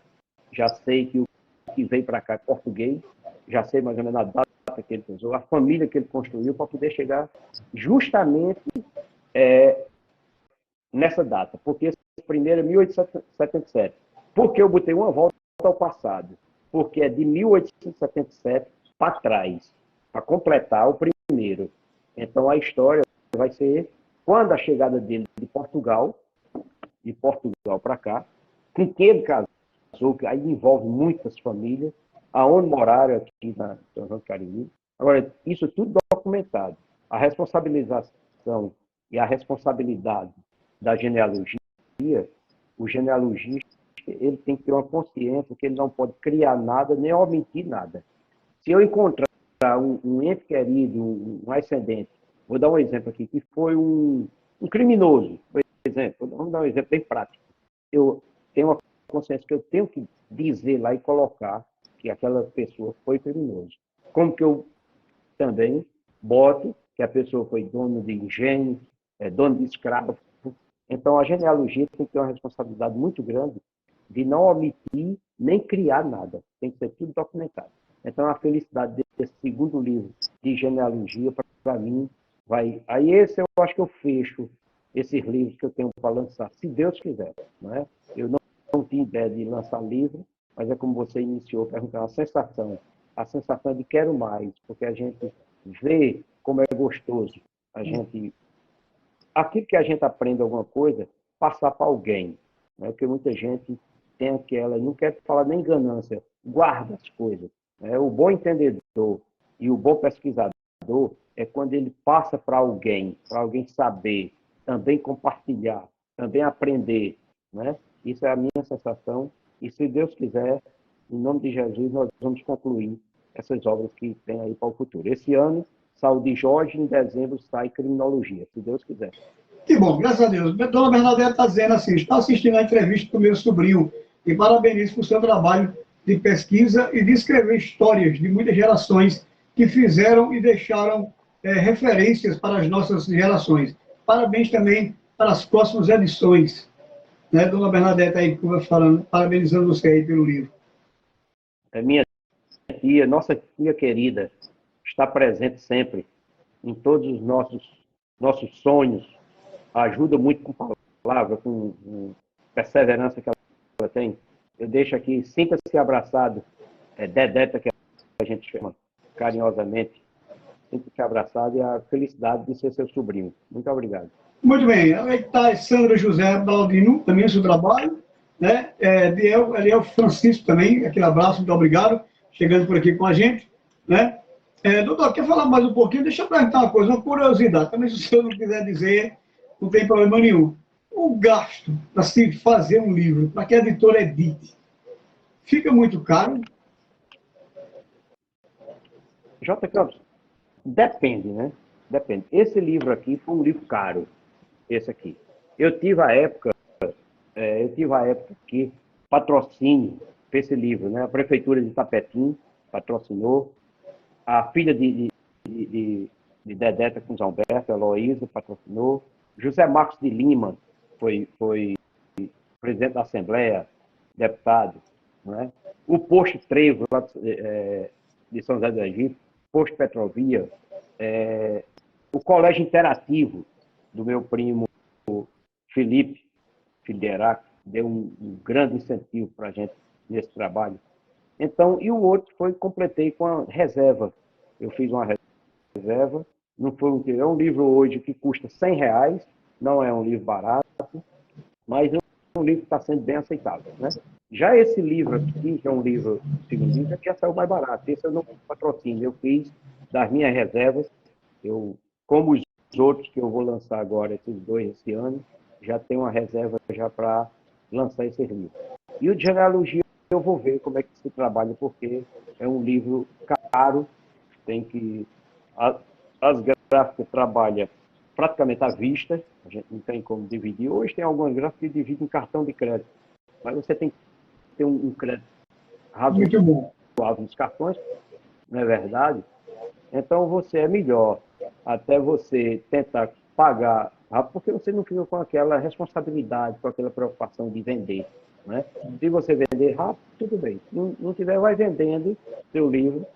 Já sei que o que veio para cá é português, já sei mais ou menos a data que ele usou, a família que ele construiu para poder chegar justamente nessa data. Porque esse primeiro é 1877. Por que eu botei uma volta ao passado? Porque é de 1877 para trás, para completar o primeiro. Então a história vai ser quando a chegada dele de Portugal para cá, com quem ele casou, que aí envolve muitas famílias, aonde moraram aqui na São João do Cariri. Agora, isso tudo documentado. A responsabilização e a responsabilidade da genealogia, o genealogista ele tem que ter uma consciência que ele não pode criar nada, nem omitir nada. Se eu encontrar um ente querido, um ascendente, vou dar um exemplo aqui, que foi um criminoso, por exemplo, vamos dar um exemplo bem prático. Eu tenho uma consciência que eu tenho que dizer lá e colocar que aquela pessoa foi criminoso. Como que eu também boto que a pessoa foi dono de engenho, dono de escravo. Então, a genealogia tem que ter uma responsabilidade muito grande de não omitir nem criar nada. Tem que ser tudo documentado. Então, a felicidade desse segundo livro de genealogia, para mim, vai... Aí esse eu acho que eu fecho esses livros que eu tenho para lançar, se Deus quiser. Não é? Eu não tinha ideia de lançar livro, mas é como você iniciou, perguntando a sensação de quero mais, porque a gente vê como é gostoso a gente... Aquilo que a gente aprende alguma coisa, passar para alguém. Né? Porque muita gente tem aquela, não quer falar nem ganância, guarda as coisas. Né? O bom entendedor e o bom pesquisador é quando ele passa para alguém saber, também compartilhar, também aprender. Né? Isso é a minha sensação. E se Deus quiser, em nome de Jesus, nós vamos concluir essas obras que tem aí para o futuro. Esse ano, Saúde Jorge, em dezembro sai Criminologia, se Deus quiser. Que bom, graças a Deus. Dona Bernadette está dizendo assim, está assistindo a entrevista do meu sobrinho e parabenizo por seu trabalho de pesquisa e de escrever histórias de muitas gerações que fizeram e deixaram referências para as nossas gerações. Parabéns também para as próximas edições. Né, Dona Bernadette aí falando, parabenizando você aí pelo livro. Minha tia, nossa tia querida, está presente sempre em todos os nossos sonhos, ajuda muito com palavra, com perseverança que ela tem. Eu deixo aqui, sinta-se abraçado, Dedeta, que a gente chama carinhosamente, sinta-se abraçado e a felicidade de ser seu sobrinho. Muito obrigado. Muito bem, aí está Sandra José Baldino, também seu trabalho, né? Eliel Francisco também, aquele abraço, muito obrigado, chegando por aqui com a gente, né? Doutor, quer falar mais um pouquinho? Deixa eu perguntar uma coisa, uma curiosidade, também se o senhor não quiser dizer, não tem problema nenhum. O gasto para se fazer um livro, para que a editora edite, fica muito caro? J. Campos, depende, né? Depende. Esse livro aqui foi um livro caro, esse aqui. Eu tive a época que patrocínio para esse livro, né? A Prefeitura de Itapetim patrocinou, a filha de Dedeta com Zé Alberto, Heloísa, patrocinou, José Marcos de Lima foi presidente da Assembleia, deputado, né? O Posto Trevo, lá de São José do Egito, Posto Petrovia, o Colégio Interativo do meu primo Felipe, filho de Heráclito, deu um grande incentivo para a gente nesse trabalho. Então, e o outro completei com a reserva. Eu fiz uma reserva, não foi é um livro hoje que custa R$100, não é um livro barato, mas é um livro que está sendo bem aceitável. Né? Já esse livro aqui, que é um livro, segundo livro, já saiu mais barato. Esse eu não patrocínio, eu fiz das minhas reservas, como os outros que eu vou lançar agora, esses dois esse ano, já tenho uma reserva já para lançar esse livro. E o de genealogia eu vou ver como é que se trabalha, porque é um livro caro, tem que... As gráficas trabalham praticamente à vista, a gente não tem como dividir. Hoje tem algumas gráficas que dividem em cartão de crédito, mas você tem que ter um crédito razoável nos cartões, não é verdade? Então você é melhor até você tentar pagar, porque você não fica com aquela responsabilidade, com aquela preocupação de vender. Né? Se você vender rápido, tudo bem. Não tiver, vai vendendo seu livro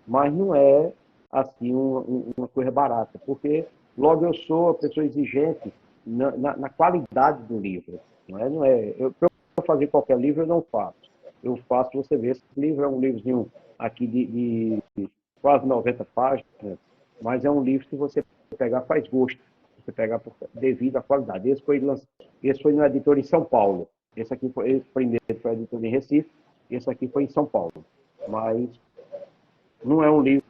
mas não é assim uma coisa barata, porque logo eu sou uma pessoa exigente na qualidade do livro. Não é. Para eu fazer qualquer livro, eu não faço. Eu faço, você vê, esse livro é um livrozinho aqui de quase 90 páginas, mas é um livro que você pegar faz gosto, você pegar devido à qualidade. Esse foi no editor em São Paulo. Esse primeiro foi editor em Recife, esse aqui foi em São Paulo. Mas não é um livro,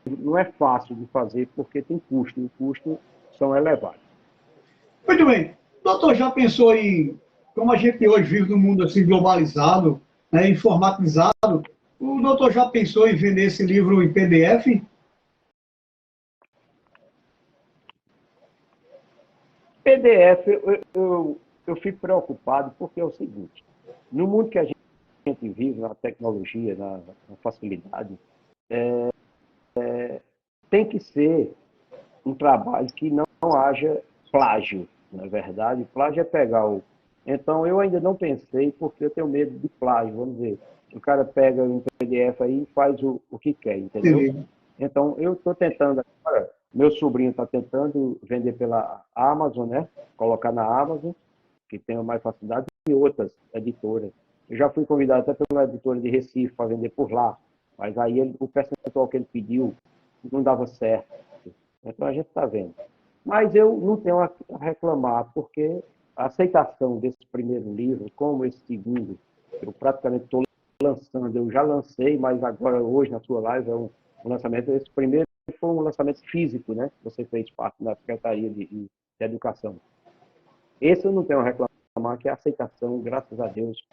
não é fácil de fazer porque tem custo, e os custos são elevados. Muito bem. Doutor, já pensou em, como a gente hoje vive num mundo assim globalizado, né, informatizado, o doutor já pensou em vender esse livro em PDF? PDF, eu fico preocupado porque é o seguinte, no mundo que a gente vive, na tecnologia, na facilidade, tem que ser um trabalho que não haja plágio, na verdade. Plágio é pegar o... Então, eu ainda não pensei, porque eu tenho medo de plágio, vamos dizer. O cara pega um PDF aí e faz o que quer, entendeu? Entendi. Então, eu estou tentando agora, meu sobrinho está tentando vender pela Amazon, né? Colocar na Amazon, que tem mais facilidade, e outras editoras. Eu já fui convidado até pela editora de Recife para vender por lá, mas aí o percentual que ele pediu não dava certo. Então a gente está vendo. Mas eu não tenho a reclamar, porque a aceitação desse primeiro livro, como esse segundo, eu praticamente estou lançando, eu já lancei, mas agora, hoje, na sua live, é um lançamento. Esse primeiro foi um lançamento físico, né? Você fez parte da Secretaria de Educação. Esse eu não tenho a reclamar, que a aceitação, graças a Deus,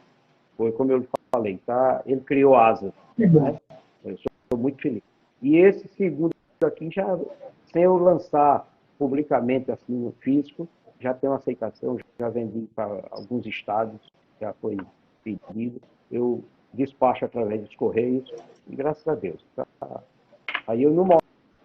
foi como eu falei, tá? Ele criou asas, Que bom. né? Eu sou muito feliz. E esse segundo aqui, já, sem eu lançar publicamente assim no físico, já tem uma aceitação, já vendi para alguns estados, já foi pedido. Eu despacho através dos Correios, e graças a Deus. Tá? Aí eu, no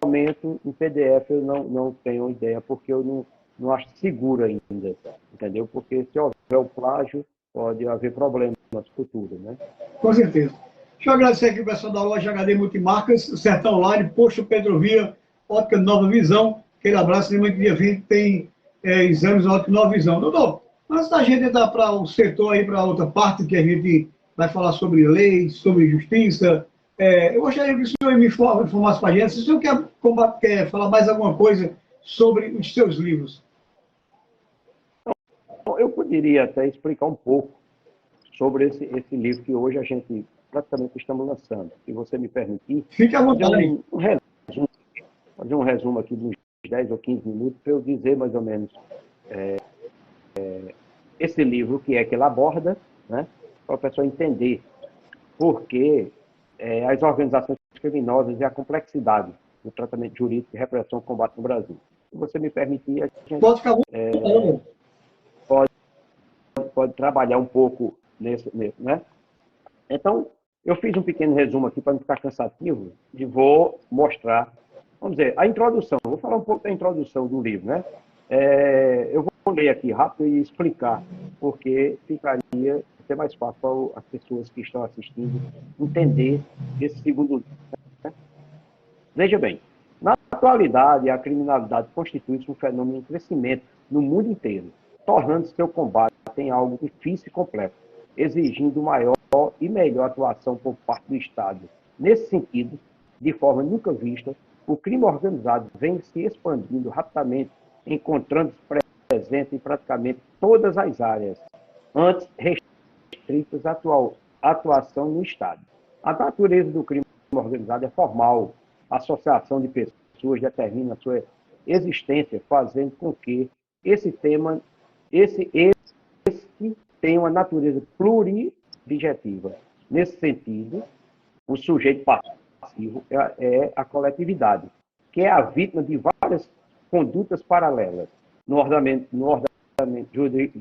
momento, em PDF, eu não tenho ideia, porque eu não acho seguro ainda, entendeu? Porque se houver o plágio, pode haver problemas futuros, né? Com certeza. Deixa eu agradecer aqui o pessoal da loja HD Multimarcas, Sertão Online, Posto Pedrovia, Ótica Nova Visão. Aquele abraço, semana que dia 20 tem exames na Ótica Nova Visão. Doutor, antes da gente entrar para o setor aí, para outra parte, que a gente vai falar sobre leis, sobre justiça, eu gostaria que o senhor me informasse para a gente, se o senhor quer falar mais alguma coisa sobre os seus livros. Então, eu poderia até explicar um pouco sobre esse livro que hoje a gente praticamente estamos lançando. Se você me permitir, Fique à fazer vontade. fazer um resumo aqui de uns 10 ou 15 minutos para eu dizer mais ou menos esse livro, o que é que ele aborda, né? Para a pessoa entender por que as organizações criminosas e a complexidade do tratamento jurídico de repressão e combate no Brasil. Se você me permitir, a gente Pode ficar à vontade. pode trabalhar um pouco nesse, né? Então, eu fiz um pequeno resumo aqui para não ficar cansativo e vou mostrar, vamos dizer, a introdução. Vou falar um pouco da introdução do livro, né? Eu vou ler aqui rápido e explicar, porque ficaria até mais fácil para as pessoas que estão assistindo entender esse segundo livro. Né? Veja bem, na atualidade, a criminalidade constitui-se um fenômeno em crescimento no mundo inteiro, tornando seu combate em algo difícil e complexo, exigindo maior e melhor atuação por parte do Estado. Nesse sentido, de forma nunca vista, o crime organizado vem se expandindo rapidamente, encontrando-se presente em praticamente todas as áreas, antes restritas à atuação no Estado. A natureza do crime organizado é formal, a associação de pessoas determina a sua existência, fazendo com que esse tema, esse tenha uma natureza pluridjetiva. Nesse sentido, o sujeito passivo é a coletividade, que é a vítima de várias condutas paralelas. No ordenamento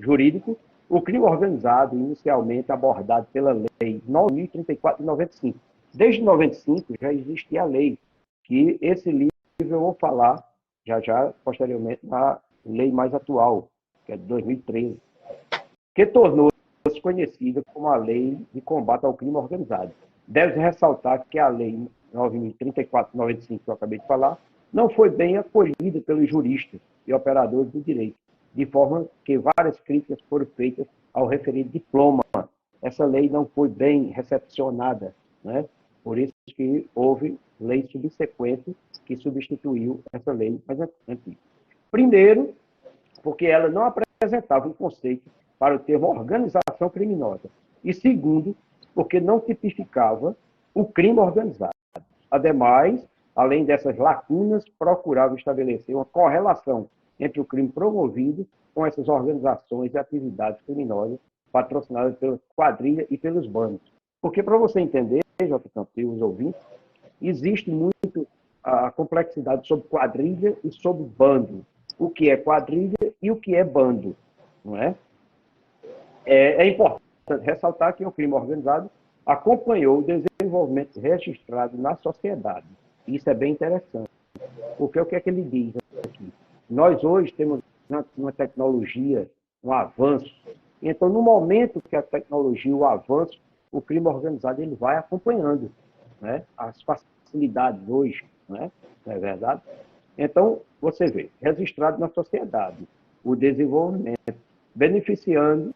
jurídico, o crime organizado, inicialmente abordado pela Lei 9.034 de 95. Desde 95 já existia a lei, que esse livro eu vou falar já posteriormente, na lei mais atual, que é de 2013, que tornou-se conhecida como a Lei de Combate ao Crime Organizado. Deve-se ressaltar que a lei 9.034/95 que eu acabei de falar, não foi bem acolhida pelos juristas e operadores do direito, de forma que várias críticas foram feitas ao referido diploma. Essa lei não foi bem recepcionada, né? Por isso que houve lei subsequente que substituiu essa lei mais antiga. Primeiro, porque ela não apresentava um conceito para o termo organização criminosa. E segundo, porque não tipificava o crime organizado. Ademais, além dessas lacunas, procurava estabelecer uma correlação entre o crime promovido com essas organizações e atividades criminosas patrocinadas pela quadrilha e pelos bandos. Porque, para você entender, J. Campos e os ouvintes, existe muito a complexidade sobre quadrilha e sobre bando. O que é quadrilha e o que é bando, não é? É importante ressaltar que o crime organizado acompanhou o desenvolvimento registrado na sociedade. Isso é bem interessante. Porque o que é que ele diz aqui? Nós hoje temos uma tecnologia, um avanço. Então, no momento que a tecnologia, o avanço, o crime organizado ele vai acompanhando, né? As facilidades hoje, né? Não é verdade? Então, você vê, registrado na sociedade, o desenvolvimento, beneficiando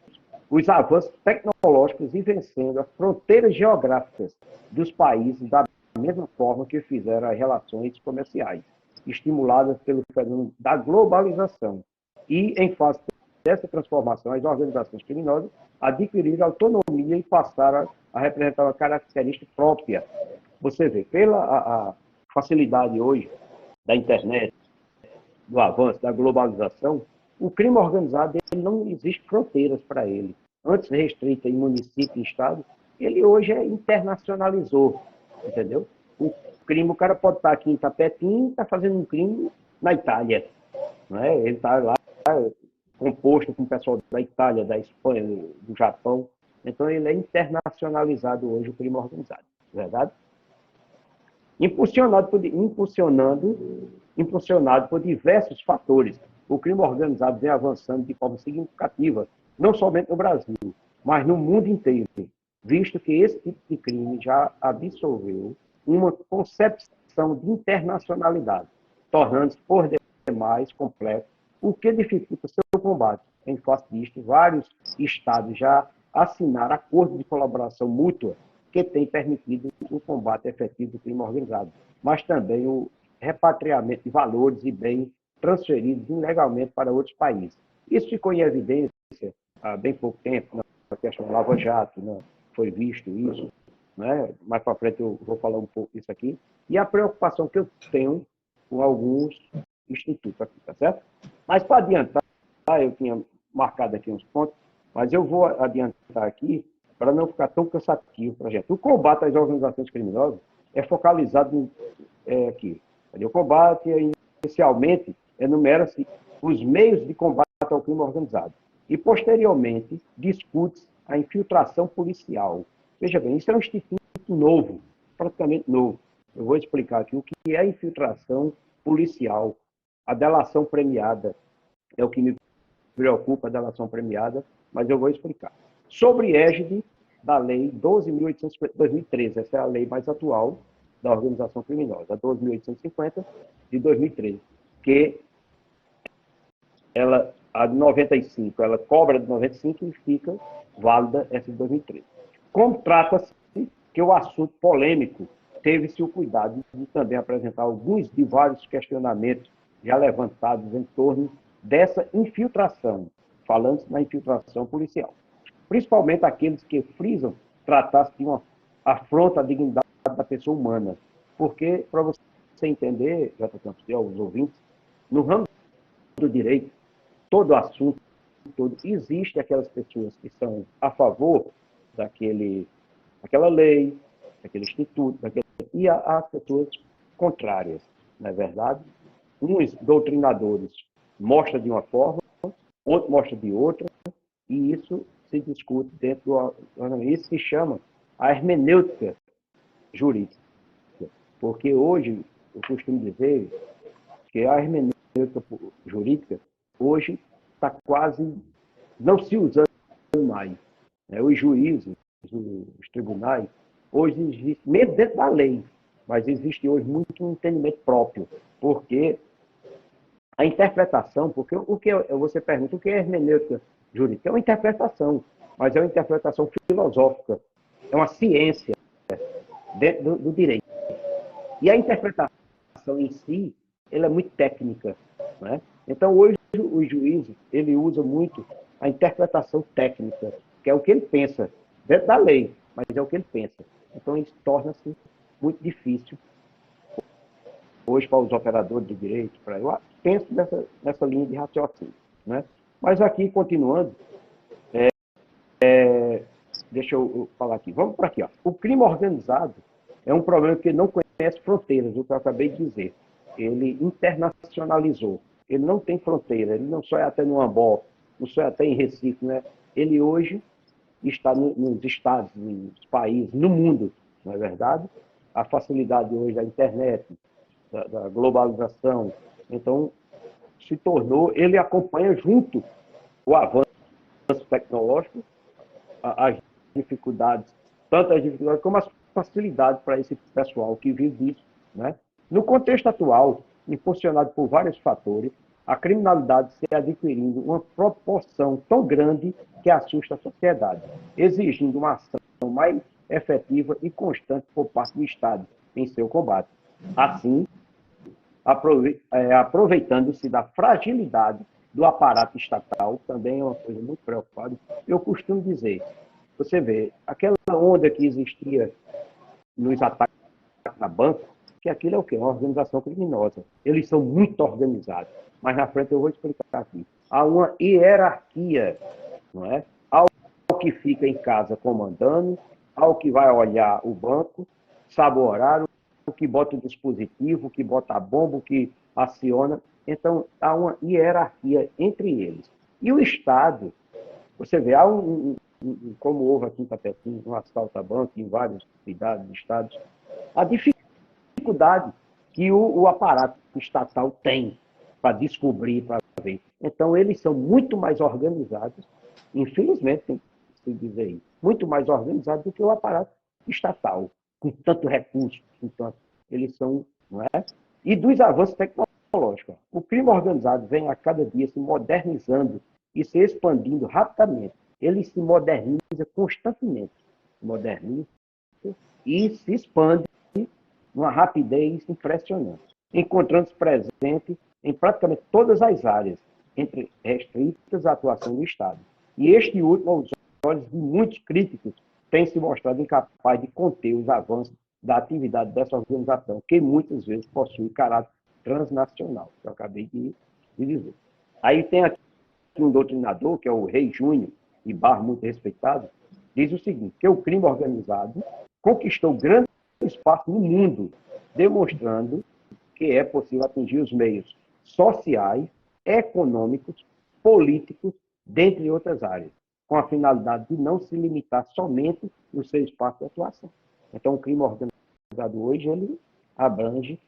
os avanços tecnológicos e vencendo as fronteiras geográficas dos países da mesma forma que fizeram as relações comerciais, estimuladas pelo fenômeno da globalização. E, em face dessa transformação, as organizações criminosas adquiriram autonomia e passaram a representar uma característica própria. Você vê, pela a facilidade hoje da internet, do avanço, da globalização, o crime organizado ele não existe fronteiras para ele. Antes restrito em município e estado, ele hoje internacionalizou, entendeu? O crime, o cara pode estar aqui em Itapetim, está fazendo um crime na Itália, não é? Ele está lá composto com o pessoal da Itália, da Espanha, do Japão. Então ele é internacionalizado hoje o crime organizado, verdade? Impulsionado por diversos fatores. O crime organizado vem avançando de forma significativa, não somente no Brasil, mas no mundo inteiro, visto que esse tipo de crime já absorveu uma concepção de internacionalidade, tornando-se por demais complexo, o que dificulta seu combate. Em face disto, vários estados já assinaram acordos de colaboração mútua que tem permitido o combate efetivo do crime organizado, mas também o repatriamento de valores e bens transferidos ilegalmente para outros países. Isso ficou em evidência há bem pouco tempo, na questão do Lava Jato, né? Foi visto isso, né? Mais para frente eu vou falar um pouco disso aqui, e a preocupação que eu tenho com alguns institutos aqui, tá certo? Mas para adiantar, eu tinha marcado aqui uns pontos, mas eu vou adiantar aqui para não ficar tão cansativo para a gente. O combate às organizações criminosas é focalizado aqui. O combate, inicialmente, enumera-se os meios de combate ao crime organizado. E, posteriormente, discute-se a infiltração policial. Veja bem, isso é um instituto novo, praticamente novo. Eu vou explicar aqui o que é a infiltração policial. A delação premiada é o que me preocupa, a delação premiada, mas eu vou explicar. Sobre égide da Lei 12.850 de 2013, essa é a lei mais atual da organização criminosa, a 12.850 de 2013, que ela, a de 95, ela cobra de 95 e fica válida essa de 2013. Como trata-se que o assunto polêmico, teve-se o cuidado de também apresentar alguns de vários questionamentos já levantados em torno dessa infiltração, falando-se na infiltração policial. Principalmente aqueles que frisam tratar-se de uma afronta à dignidade da pessoa humana. Porque, para você entender, já estou cansado, os ouvintes, no ramo do direito, todo assunto, existe aquelas pessoas que são a favor daquela lei, daquele instituto, e as pessoas contrárias, não é verdade? Uns doutrinadores mostram de uma forma, outro mostra de outra, e isso se discute dentro do... Isso se chama a hermenêutica jurídica. Porque hoje, eu costumo dizer que a hermenêutica jurídica, hoje, está quase não se usando mais. Os juízes, os tribunais, hoje existem, mesmo dentro da lei, mas existe hoje muito um entendimento próprio, porque a interpretação, porque o que você pergunta, o que é hermenêutica jurídica? É uma interpretação, mas é uma interpretação filosófica, é uma ciência dentro do direito. E a interpretação em si, ela é muito técnica, né? Então, hoje, o juiz, ele usa muito a interpretação técnica, que é o que ele pensa, dentro da lei, mas é o que ele pensa. Então, isso torna-se muito difícil hoje para os operadores de direito, para eu penso nessa linha de raciocínio, né? Mas aqui, continuando, deixa eu falar aqui, vamos para aqui, ó. O crime organizado é um problema que não conhece fronteiras, o que eu acabei de dizer. Ele internacionalizou, ele não tem fronteira, ele não só é até no Ambó, não só é até em Recife, né? Ele hoje está nos estados, nos países, no mundo, não é verdade? A facilidade hoje da internet, da globalização, então se tornou, ele acompanha junto o avanço tecnológico, as dificuldades, tanto as dificuldades como as facilidades para esse pessoal que vive isso, né? No contexto atual, impulsionado por vários fatores, a criminalidade se adquirindo uma proporção tão grande que assusta a sociedade, exigindo uma ação mais efetiva e constante por parte do Estado em seu combate. Assim, aproveitando-se da fragilidade do aparato estatal, também é uma coisa muito preocupada. Eu costumo dizer, você vê, aquela onda que existia nos ataques a banco, que aquilo é o quê? Uma organização criminosa. Eles são muito organizados. Mas na frente eu vou explicar aqui. Há uma hierarquia, não é? Há o que fica em casa comandando, há o que vai olhar o banco, sabe o horário, o que bota o dispositivo, o que bota a bomba, o que aciona. Então, há uma hierarquia entre eles. E o Estado, você vê, há como houve aqui em Tapetinho, um assalto a banco em várias cidades, estados, a dificuldade que o aparato estatal tem para descobrir, para ver. Então, eles são muito mais organizados, infelizmente, tem que se dizer isso, muito mais organizados do que o aparato estatal, com tanto recurso, com tanto, eles são, não é? E dos avanços tecnológicos. O crime organizado vem a cada dia se modernizando e se expandindo rapidamente. Ele se moderniza constantemente, moderniza e se expande numa rapidez impressionante, encontrando-se presente em praticamente todas as áreas, entre restritas à atuação do Estado. E este último, aos olhos de muitos críticos, tem se mostrado incapaz de conter os avanços da atividade dessa organização, que muitas vezes possui caráter transnacional, que eu acabei de dizer. Aí tem aqui um doutrinador, que é o Rei Júnior, e Barro, muito respeitado, diz o seguinte, que o crime organizado conquistou grande espaço no mundo, demonstrando que é possível atingir os meios sociais, econômicos, políticos, dentre outras áreas, com a finalidade de não se limitar somente no seu espaço de atuação. Então, o crime organizado hoje, ele abrange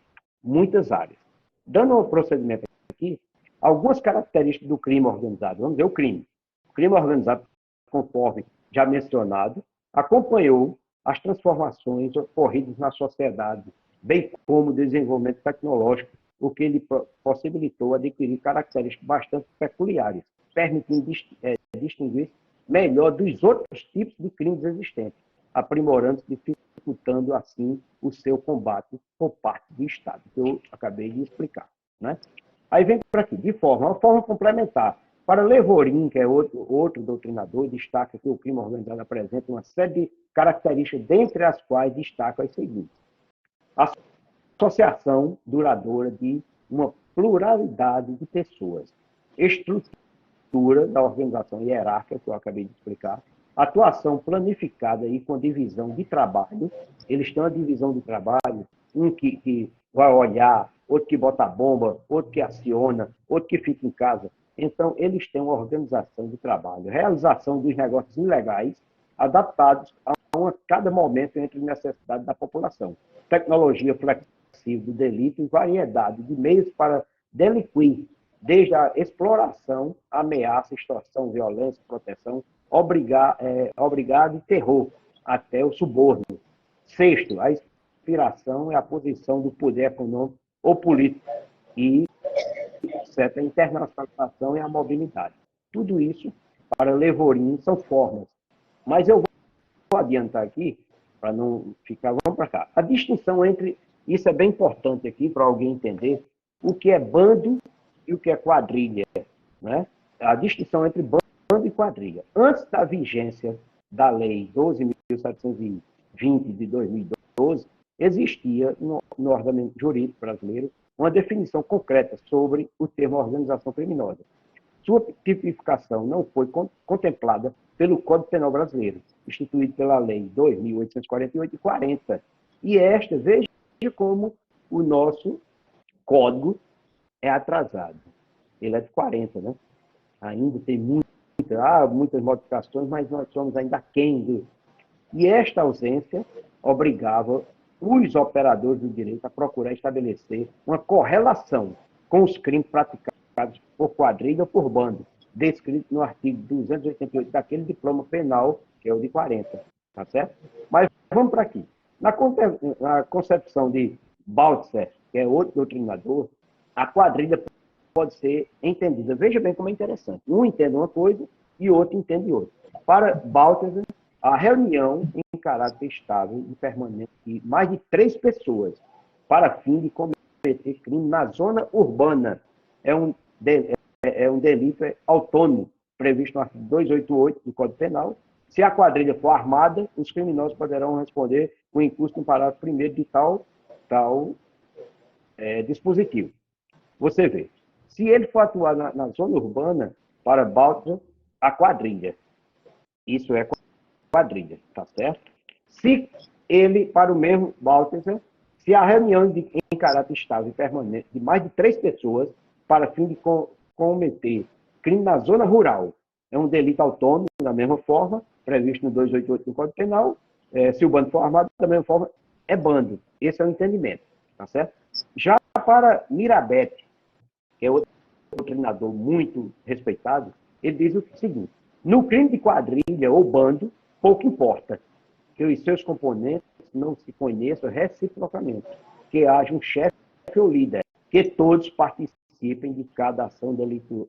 muitas áreas. Dando um procedimento aqui, algumas características do crime organizado. Vamos ver o crime. O crime organizado, conforme já mencionado, acompanhou as transformações ocorridas na sociedade, bem como o desenvolvimento tecnológico, o que lhe possibilitou adquirir características bastante peculiares, permitindo distinguir melhor dos outros tipos de crimes existentes, aprimorando-se, dificultando assim o seu combate por parte do Estado, que eu acabei de explicar, né? Aí vem para aqui, uma forma complementar. Para Levorin, que é outro doutrinador, destaca que o crime organizado apresenta uma série de características, dentre as quais destaca as seguintes. A associação duradoura de uma pluralidade de pessoas, estrutura da organização hierárquica, que eu acabei de explicar, atuação planificada e com divisão de trabalho. Eles têm uma divisão de trabalho, um que vai olhar, outro que bota a bomba, outro que aciona, outro que fica em casa. Então, eles têm uma organização de trabalho, realização dos negócios ilegais, adaptados a cada momento entre necessidade da população. Tecnologia flexível do delito e variedade de meios para delinquir, desde a exploração, ameaça, extorsão, violência, proteção, obrigado e terror, até o suborno. Sexto, a aspiração e a posição do poder econômico ou político e certa internacionalização e a mobilidade. Tudo isso, para Levorin, são formas. Mas eu vou adiantar aqui, para não ficar... Vamos para cá. A distinção entre... Isso é bem importante aqui, para alguém entender o que é bando e o que é quadrilha. Né? A distinção entre bando e quadrilha. Antes da vigência da Lei 12.720 de 2012, existia no ordenamento jurídico brasileiro uma definição concreta sobre o termo organização criminosa. Sua tipificação não foi contemplada pelo Código Penal brasileiro, instituído pela Lei 2.848 de 40. E esta, veja como o nosso código é atrasado. Ele é de 40, né? Ainda tem muitas modificações, mas nós somos ainda aquém. E esta ausência obrigava os operadores do direito a procurar estabelecer uma correlação com os crimes praticados por quadrilha ou por bando, descrito no artigo 288 daquele diploma penal, que é o de 40. Tá certo? Mas vamos para aqui. Na concepção de Baltzer, que é outro doutrinador, a quadrilha pode ser entendida. Veja bem como é interessante. Um entende uma coisa e o outro entende outra. Para Baltzer, a reunião em caráter estável e permanente de mais de 3 pessoas para fim de cometer crime na zona urbana é um delito autônomo, previsto no artigo 288 do Código Penal. Se a quadrilha for armada, os criminosos poderão responder com o incurso no parágrafo 1º de tal dispositivo. Você vê, se ele for atuar na zona urbana, para Baltzer, a quadrilha. Isso é quadrilha, tá certo? Se ele, para o mesmo Baltzer, se a reunião em caráter estável e permanente de mais de 3 pessoas para fim de cometer crime na zona rural, é um delito autônomo, da mesma forma, previsto no 288 do Código Penal. Se o bando for armado, da mesma forma, é bando. Esse é o entendimento, tá certo? Já para Mirabete, que é outro doutrinador muito respeitado, ele diz o seguinte: no crime de quadrilha ou bando, pouco importa que os seus componentes não se conheçam reciprocamente, que haja um chefe ou líder, que todos participem de cada ação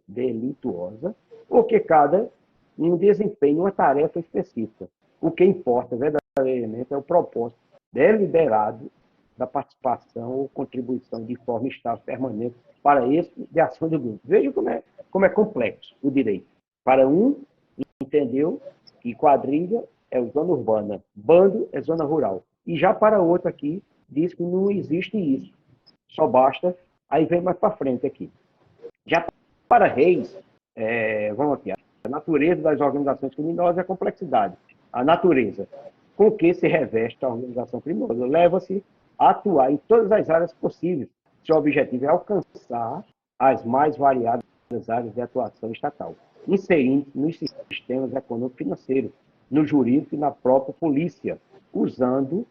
delituosa ou que cada um desempenhe uma tarefa específica. O que importa verdadeiramente é o propósito deliberado da participação ou contribuição de forma estável permanente para esse de ação do grupo. Veja como é complexo o direito. Para um, entendeu que quadrilha é zona urbana, bando é zona rural. E já para outro aqui, diz que não existe isso. Só basta, aí vem mais para frente aqui. Já para Reis, vamos aqui, a natureza das organizações criminosas é a complexidade. A natureza com que se reveste a organização criminosa leva-se a atuar em todas as áreas possíveis. Seu objetivo é alcançar as mais variadas áreas de atuação estatal, inserindo nos sistemas econômico-financeiros, no jurídico e na própria polícia, usando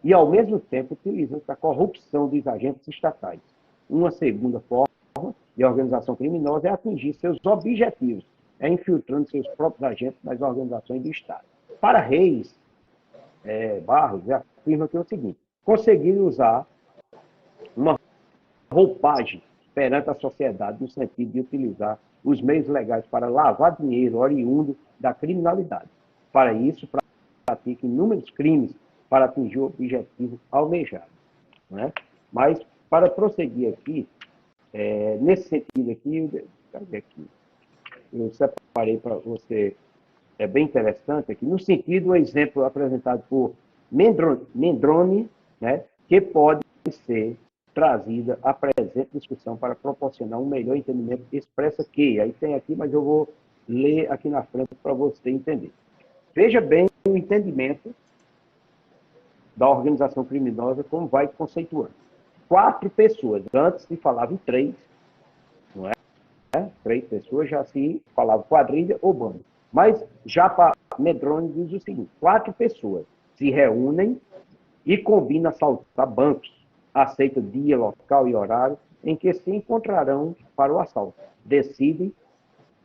e, ao mesmo tempo, utilizando a corrupção dos agentes estatais. Uma segunda forma de organização criminosa é atingir seus objetivos, infiltrando seus próprios agentes nas organizações do Estado. Para Reis, Barros afirma que é o seguinte: conseguir usar uma roupagem perante a sociedade no sentido de utilizar os meios legais para lavar dinheiro oriundo da criminalidade. Para isso, pratica inúmeros crimes para atingir o objetivo almejado. Né? Mas, para prosseguir aqui, nesse sentido aqui, eu separei para você, é bem interessante aqui, no sentido, o exemplo apresentado por Mendrone, né, que pode ser trazida à presente discussão para proporcionar um melhor entendimento, expressa que, aí tem aqui, mas eu vou ler aqui na frente para você entender. Veja bem o entendimento da organização criminosa, como vai conceituando. 4 pessoas, antes se falava em 3, não é? 3 pessoas já se falava quadrilha ou bando. Mas já para Medrone diz o seguinte: 4 pessoas se reúnem e combinam assaltar bancos, aceitam dia, local e horário em que se encontrarão para o assalto. Decidem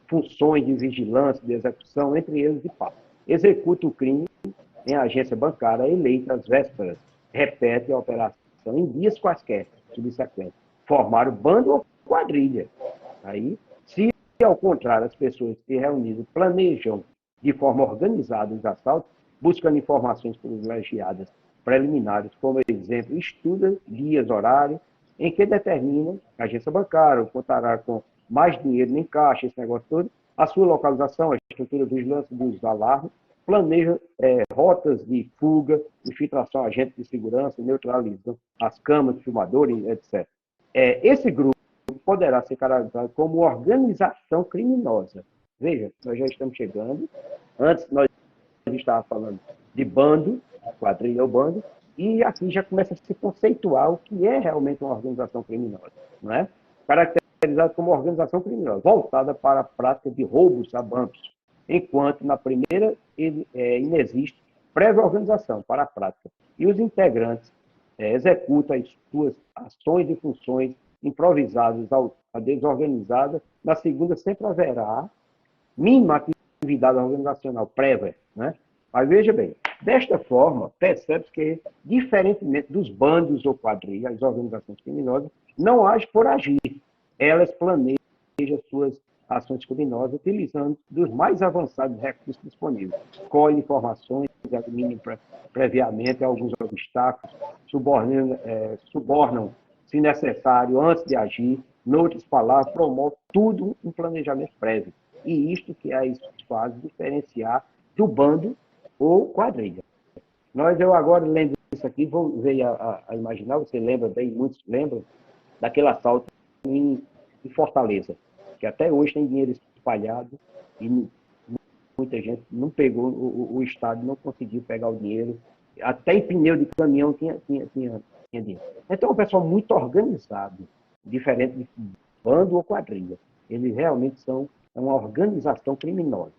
funções de vigilância, de execução, entre eles de fato. Executa o crime em agência bancária eleita às vésperas repetem a operação em dias quaisquer, subsequentes. Formaram bando ou quadrilha. Aí, se ao contrário as pessoas se reuniram, planejam de forma organizada os assaltos, buscando informações privilegiadas preliminares, como exemplo, estuda dias, horários, em que determina a agência bancária, contará com mais dinheiro em caixa, esse negócio todo, a sua localização, a estrutura de vigilância dos alarmes, planeja rotas de fuga, infiltração, agentes de segurança, neutralizam as câmeras, filmadores, etc. Esse grupo poderá ser caracterizado como organização criminosa. Veja, nós já estamos chegando. Antes nós estávamos falando de bando, quadrilha ou bando, e aqui já começa a se conceituar o que é realmente uma organização criminosa, não é? Caracterizado como organização criminosa, voltada para a prática de roubos a bancos, enquanto na primeira inexiste prévia organização para a prática. E os integrantes executam as suas ações e funções improvisadas a desorganizada. Na segunda sempre haverá mínima atividade organizacional prévia, né? Mas veja bem, desta forma, percebe-se que, diferentemente dos bandos ou quadrilhas, as organizações criminosas não agem por agir. Elas planejam suas ações criminosas utilizando dos mais avançados recursos disponíveis. Colhem informações, eliminam previamente alguns obstáculos, subornam, se necessário, antes de agir. Em outras palavras, promove tudo um planejamento prévio. E isto que as faz diferenciar do bando ou quadrilha. Eu agora, lendo isso aqui, veio a imaginar, você lembra bem, muitos lembram, daquele assalto em Fortaleza, que até hoje tem dinheiro espalhado e muita gente não pegou, o Estado não conseguiu pegar o dinheiro, até em pneu de caminhão tinha dinheiro. Então, é um pessoal muito organizado, diferente de bando ou quadrilha. Eles realmente são uma organização criminosa,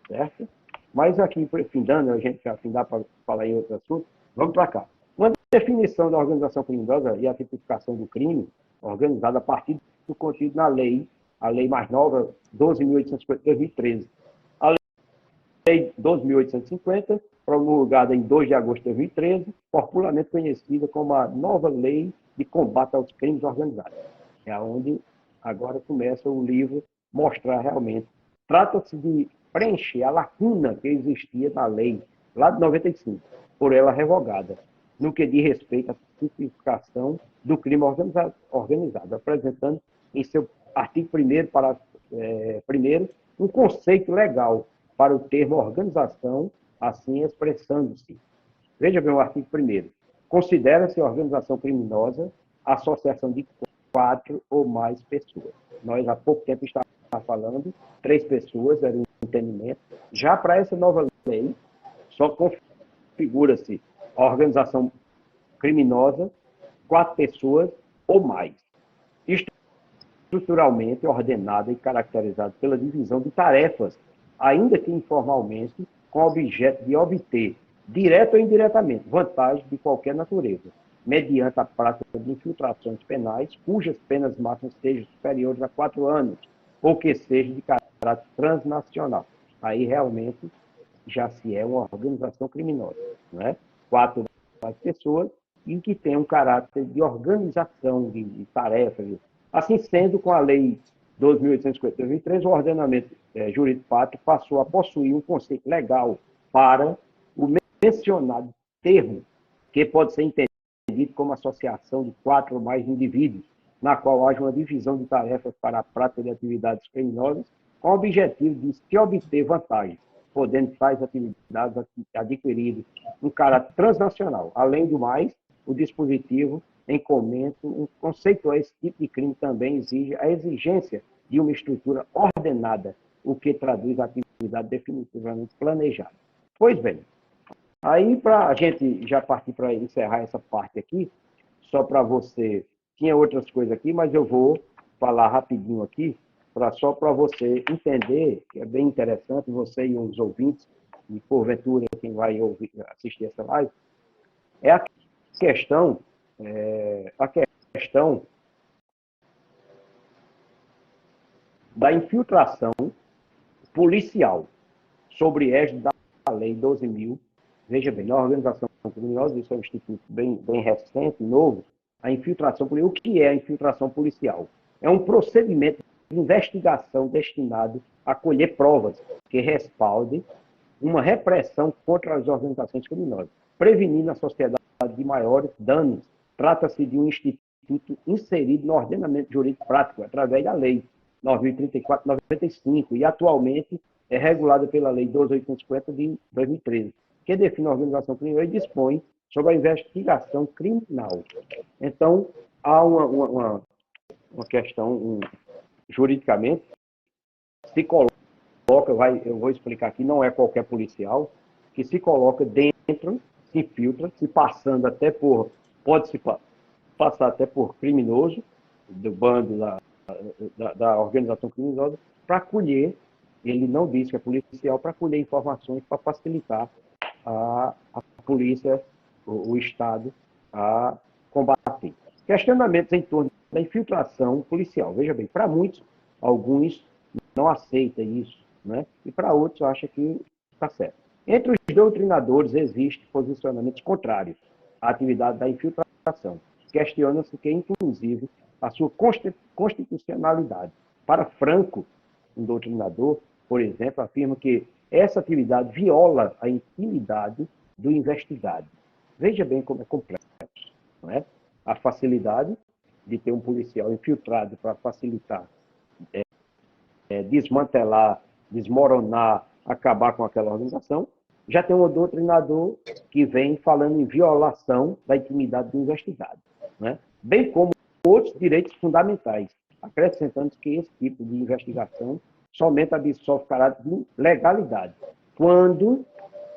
certo? Mas aqui, findando, a gente já findar para falar em outro assunto, vamos para cá. Uma definição da organização criminosa e a tipificação do crime organizada a partir do contido na lei, a lei mais nova, 12.850 de 2013. A lei 12.850, promulgada em 2 de agosto de 2013, popularmente conhecida como a nova lei de combate aos crimes organizados. É onde agora começa o livro mostrar realmente. Trata-se de preencher a lacuna que existia na lei, lá de 95, por ela revogada, no que diz respeito à tipificação do crime organizado, apresentando em seu artigo 1º, primeiro, um conceito legal para o termo organização, assim expressando-se. Veja bem o artigo 1º. Considera-se organização criminosa a associação de 4 ou mais pessoas. Nós, há pouco tempo, estávamos falando, 3 pessoas, era um entendimento. Já para essa nova lei, só configura-se a organização criminosa, 4 pessoas ou mais. Estruturalmente ordenada e caracterizada pela divisão de tarefas, ainda que informalmente, com o objeto de obter, direto ou indiretamente, vantagens de qualquer natureza, mediante a prática de infiltrações penais, cujas penas máximas sejam superiores a 4 anos, ou que seja de caráter transnacional. Aí realmente já se é uma organização criminosa, não é? 4 pessoas e que tem um caráter de organização de tarefas. Assim sendo, com a lei 12.850 de 2003, o ordenamento jurídico pátrio passou a possuir um conceito legal para o mencionado termo, que pode ser entendido como associação de 4 ou mais indivíduos, na qual haja uma divisão de tarefas para a prática de atividades criminosas, com o objetivo de se obter vantagens, podendo tais atividades adquirir um caráter transnacional. Além do mais, o dispositivo em comento, um conceito a esse tipo de crime também exige a exigência de uma estrutura ordenada, o que traduz a atividade definitivamente planejada. Pois bem, aí para a gente já partir para encerrar essa parte aqui, só para você, tinha outras coisas aqui, mas eu vou falar rapidinho aqui, só para você entender, que é bem interessante, você e os ouvintes, e porventura quem vai assistir essa live, é a questão da infiltração policial sobre égide da lei 12.000 Veja bem, na organização criminosa, isso é um instituto bem recente, novo, a infiltração policial. O que é a infiltração policial? É um procedimento de investigação destinado a colher provas que respaldem uma repressão contra as organizações criminosas, prevenindo a sociedade de maiores danos. Trata-se de um instituto inserido no ordenamento jurídico prático, através da Lei 9.034/95, e atualmente é regulada pela Lei 12.850 de 2013, que define a organização criminosa e dispõe sobre a investigação criminal. Então, há uma questão, juridicamente, se coloca, eu vou explicar aqui, não é qualquer policial, que se coloca dentro, se infiltra, se passando até por, pode-se passar até por criminoso, do bando da organização criminosa, para colher, ele não diz que é policial, para colher informações para facilitar a polícia, o Estado, a combater. Questionamentos em torno da infiltração policial. Veja bem, para muitos, alguns não aceitam isso, né? E para outros acham que está certo. Entre os doutrinadores existem posicionamentos contrários à atividade da infiltração. Questiona-se que, inclusive, a sua constitucionalidade. Para Franco, um doutrinador, por exemplo, afirma que essa atividade viola a intimidade do investigado. Veja bem como é complexo, não é? A facilidade de ter um policial infiltrado para facilitar, desmantelar, desmoronar, acabar com aquela organização. Já tem um doutrinador que vem falando em violação da intimidade do investigado, né? Bem como outros direitos fundamentais, acrescentando que esse tipo de investigação somente absolve caráter de legalidade, quando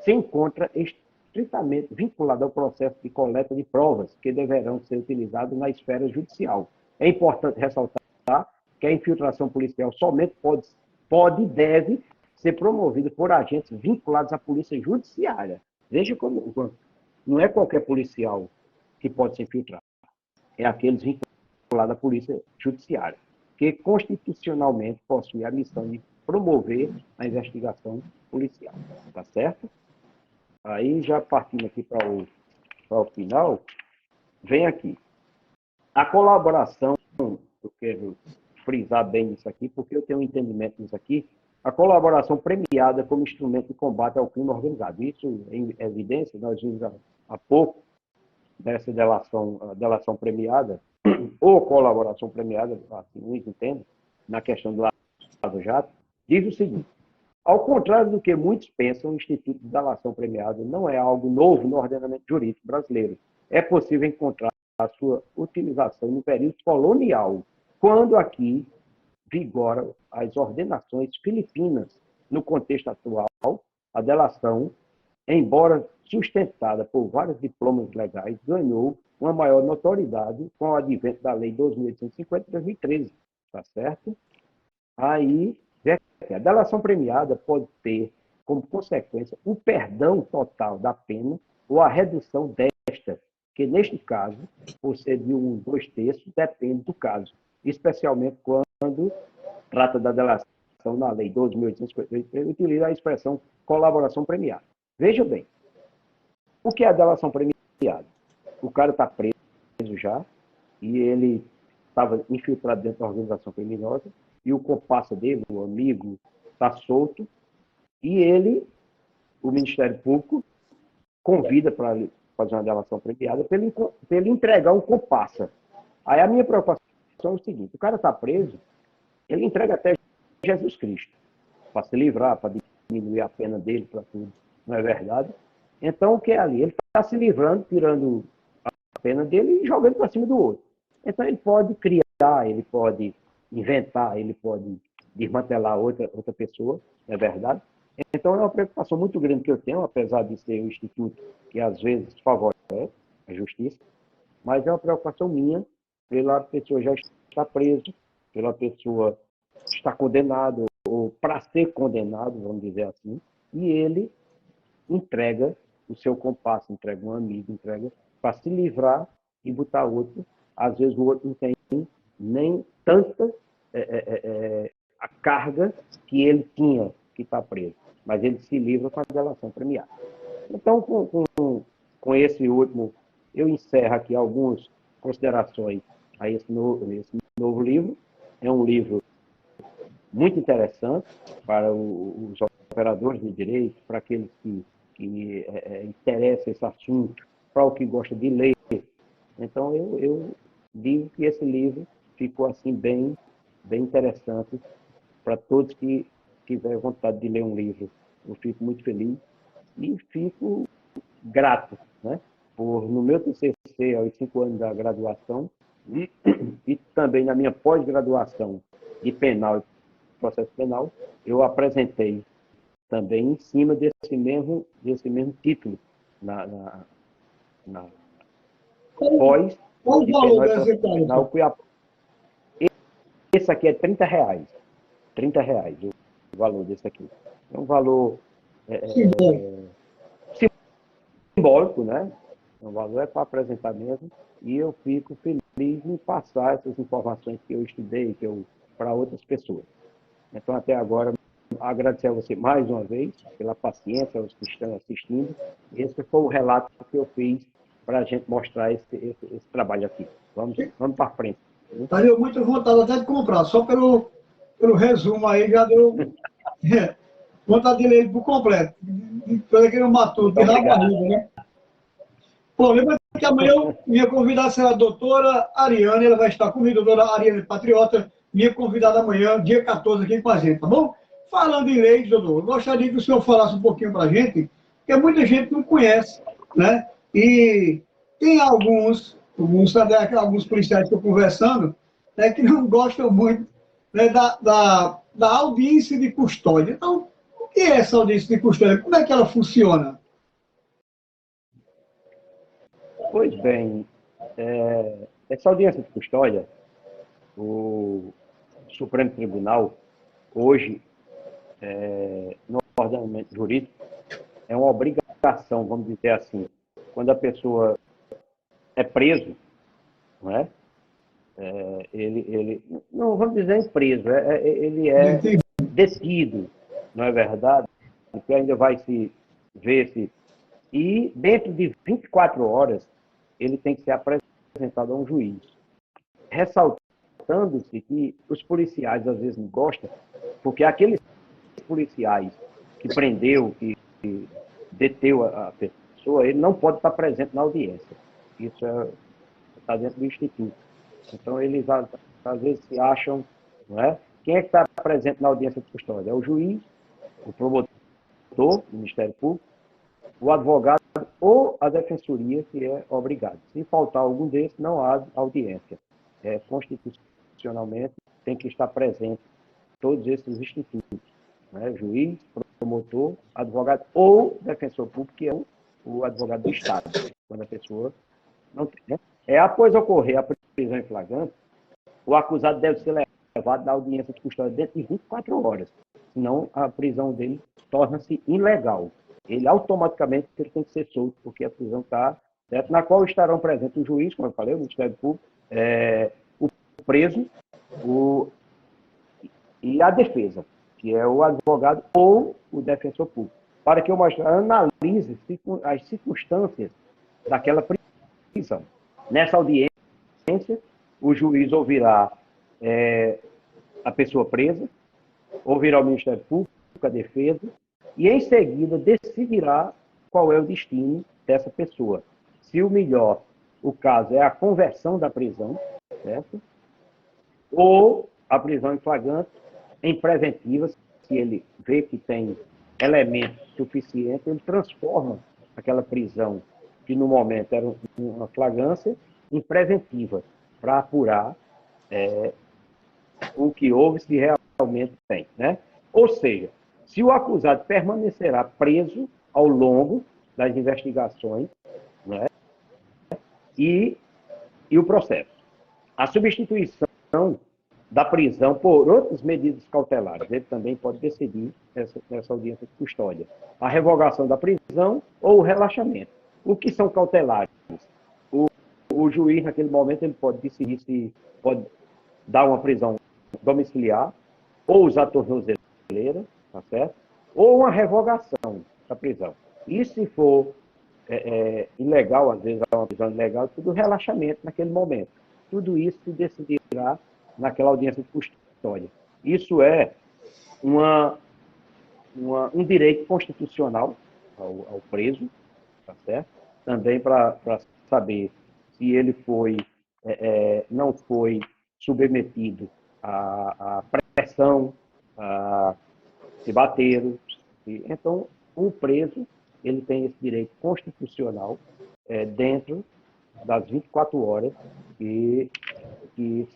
se encontra estritamente vinculado ao processo de coleta de provas que deverão ser utilizados na esfera judicial. É importante ressaltar que a infiltração policial somente pode e deve ser promovida por agentes vinculados à polícia judiciária. Veja como não é qualquer policial que pode se infiltrar, é aqueles vinculados à polícia judiciária, que constitucionalmente possui a missão de promover a investigação policial. Tá certo? Aí, já partindo aqui para o final, vem aqui. A colaboração, eu quero frisar bem isso aqui, porque eu tenho um entendimento disso aqui, a colaboração premiada como instrumento de combate ao crime organizado. Isso em evidência, nós vimos há pouco, dessa delação premiada, ou colaboração premiada, assim uns entendem, na questão do Lava Jato, diz o seguinte: ao contrário do que muitos pensam, o Instituto de Delação Premiada não é algo novo no ordenamento jurídico brasileiro. É possível encontrar a sua utilização no período colonial, quando aqui vigoram as ordenações filipinas. No contexto atual, a delação, embora sustentada por vários diplomas legais, ganhou uma maior notoriedade com o advento da Lei 2.850 de 2013. Tá certo? Aí, a delação premiada pode ter como consequência o perdão total da pena ou a redução desta, que neste caso, por ser de 2/3, depende do caso, especialmente quando trata da delação na Lei 12.853, utiliza a expressão colaboração premiada. Veja bem, o que é a delação premiada? O cara está preso já, e ele estava infiltrado dentro da organização criminosa, e o comparsa dele, o amigo, está solto, e ele, o Ministério Público, convida para fazer uma delação premiada para ele entregar um comparsa. Aí a minha preocupação é o seguinte: o cara está preso, ele entrega até Jesus Cristo, para se livrar, para diminuir a pena dele, para tudo. Não é verdade? Então, o que é ali? Ele está se livrando, tirando a pena dele e jogando para cima do outro. Então, ele pode criar, ele pode inventar, ele pode desmantelar outra pessoa, não é verdade? Então, é uma preocupação muito grande que eu tenho, apesar de ser um instituto que, às vezes, favorece a justiça, mas é uma preocupação minha pela pessoa já estar presa, pela pessoa estar condenado, ou para ser condenado, vamos dizer assim, e ele entrega o seu compasso, entrega um amigo, entrega para se livrar e botar outro. Às vezes o outro não tem nem tanta a carga que ele tinha que está preso, mas ele se livra com a delação premiada. Então, com esse último, eu encerro aqui algumas considerações a esse novo livro. É um livro muito interessante para os operadores de direito, para aqueles que interessam esse assunto, para o que gosta de ler. Então, eu digo que esse livro ficou assim bem interessante para todos que tiverem vontade de ler um livro. Eu fico muito feliz e fico grato, né? Por, no meu TCC, aos 5 anos da graduação, e também na minha pós-graduação de penal e processo penal, eu apresentei também em cima desse mesmo título na pós Qual o de valor penal e dessa processo penal então? Cuiabá. Esse aqui é R$ 30. R$ 30 o valor desse aqui. É um valor Sim, bom. simbólico, né? O valor é para apresentar mesmo. E eu fico feliz em passar essas informações que eu estudei, para outras pessoas. Então, até agora, agradecer a você mais uma vez pela paciência, aos que estão assistindo. Esse foi o relato que eu fiz para a gente mostrar esse trabalho aqui. Vamos para frente. Daria muita vontade até de comprar, só pelo resumo aí já deu vontade de ler ele por completo. Pelo aquele matuto, de Muito rabo obrigado. arriba, né? Bom, lembra que amanhã minha convidada será a doutora Ariane, ela vai estar comigo, doutora Ariane Patriota, minha convidada amanhã, dia 14, aqui com a gente, tá bom? Falando em leis, doutor, eu gostaria que o senhor falasse um pouquinho para a gente, porque muita gente não conhece, né? E tem alguns policiais que eu conversando, né, que não gostam muito, né, da audiência de custódia. Então, o que é essa audiência de custódia? Como é que ela funciona? Pois bem, essa audiência de custódia, o Supremo Tribunal, hoje, no ordenamento jurídico, é uma obrigação, vamos dizer assim, quando a pessoa é preso, não é? Ele não vamos dizer preso, ele é Entendi. detido, não é verdade? Porque ainda vai se ver se. E dentro de 24 horas, ele tem que ser apresentado a um juiz. Ressaltando-se que os policiais às vezes não gostam, porque aqueles policiais que prendeu, que deteu a pessoa, ele não pode estar presente na audiência. Isso está dentro do Instituto. Então, eles às vezes se acham, não é? Quem é que está presente na audiência de custódia? É o juiz, o promotor, o Ministério Público, o advogado ou a defensoria, que é obrigado. Se faltar algum desses, não há audiência. Constitucionalmente, tem que estar presente todos esses institutos, né? Juiz, promotor, advogado ou defensor público, que é o advogado do Estado, quando a pessoa não tem. Né? Após ocorrer a prisão em flagrante, o acusado deve ser levado da audiência de custódia dentro de 24 horas, senão a prisão dele torna-se ilegal. Ele automaticamente ele tem que ser solto, porque a prisão está certo, na qual estarão presentes o juiz, como eu falei, o Ministério Público, o preso e a defesa, que é o advogado ou o defensor público, para que o magistrado analise as circunstâncias daquela prisão. Nessa audiência, o juiz ouvirá a pessoa presa, ouvirá o Ministério Público, a defesa, e em seguida decidirá qual é o destino dessa pessoa. Se o caso é a conversão da prisão, certo? Ou a prisão em flagrante, em preventiva, se ele vê que tem elementos suficientes, ele transforma aquela prisão, que no momento era uma flagrância, em preventiva, para apurar o que houve, se realmente tem. Né? Ou seja, se o acusado permanecerá preso ao longo das investigações, né? e o processo. A substituição da prisão por outras medidas cautelares. Ele também pode decidir nessa audiência de custódia. A revogação da prisão ou o relaxamento. O que são cautelares? O juiz, naquele momento, ele pode decidir se pode dar uma prisão domiciliar, ou usar tornozeleira, tá certo? Ou uma revogação da prisão. E se for ilegal, às vezes é uma prisão ilegal, tudo relaxamento naquele momento. Tudo isso se decidirá naquela audiência de custódia. Isso é um direito constitucional ao preso, tá certo? Também para saber se ele não foi submetido à pressão, se bateram. Então, o preso ele tem esse direito constitucional dentro das 24 horas que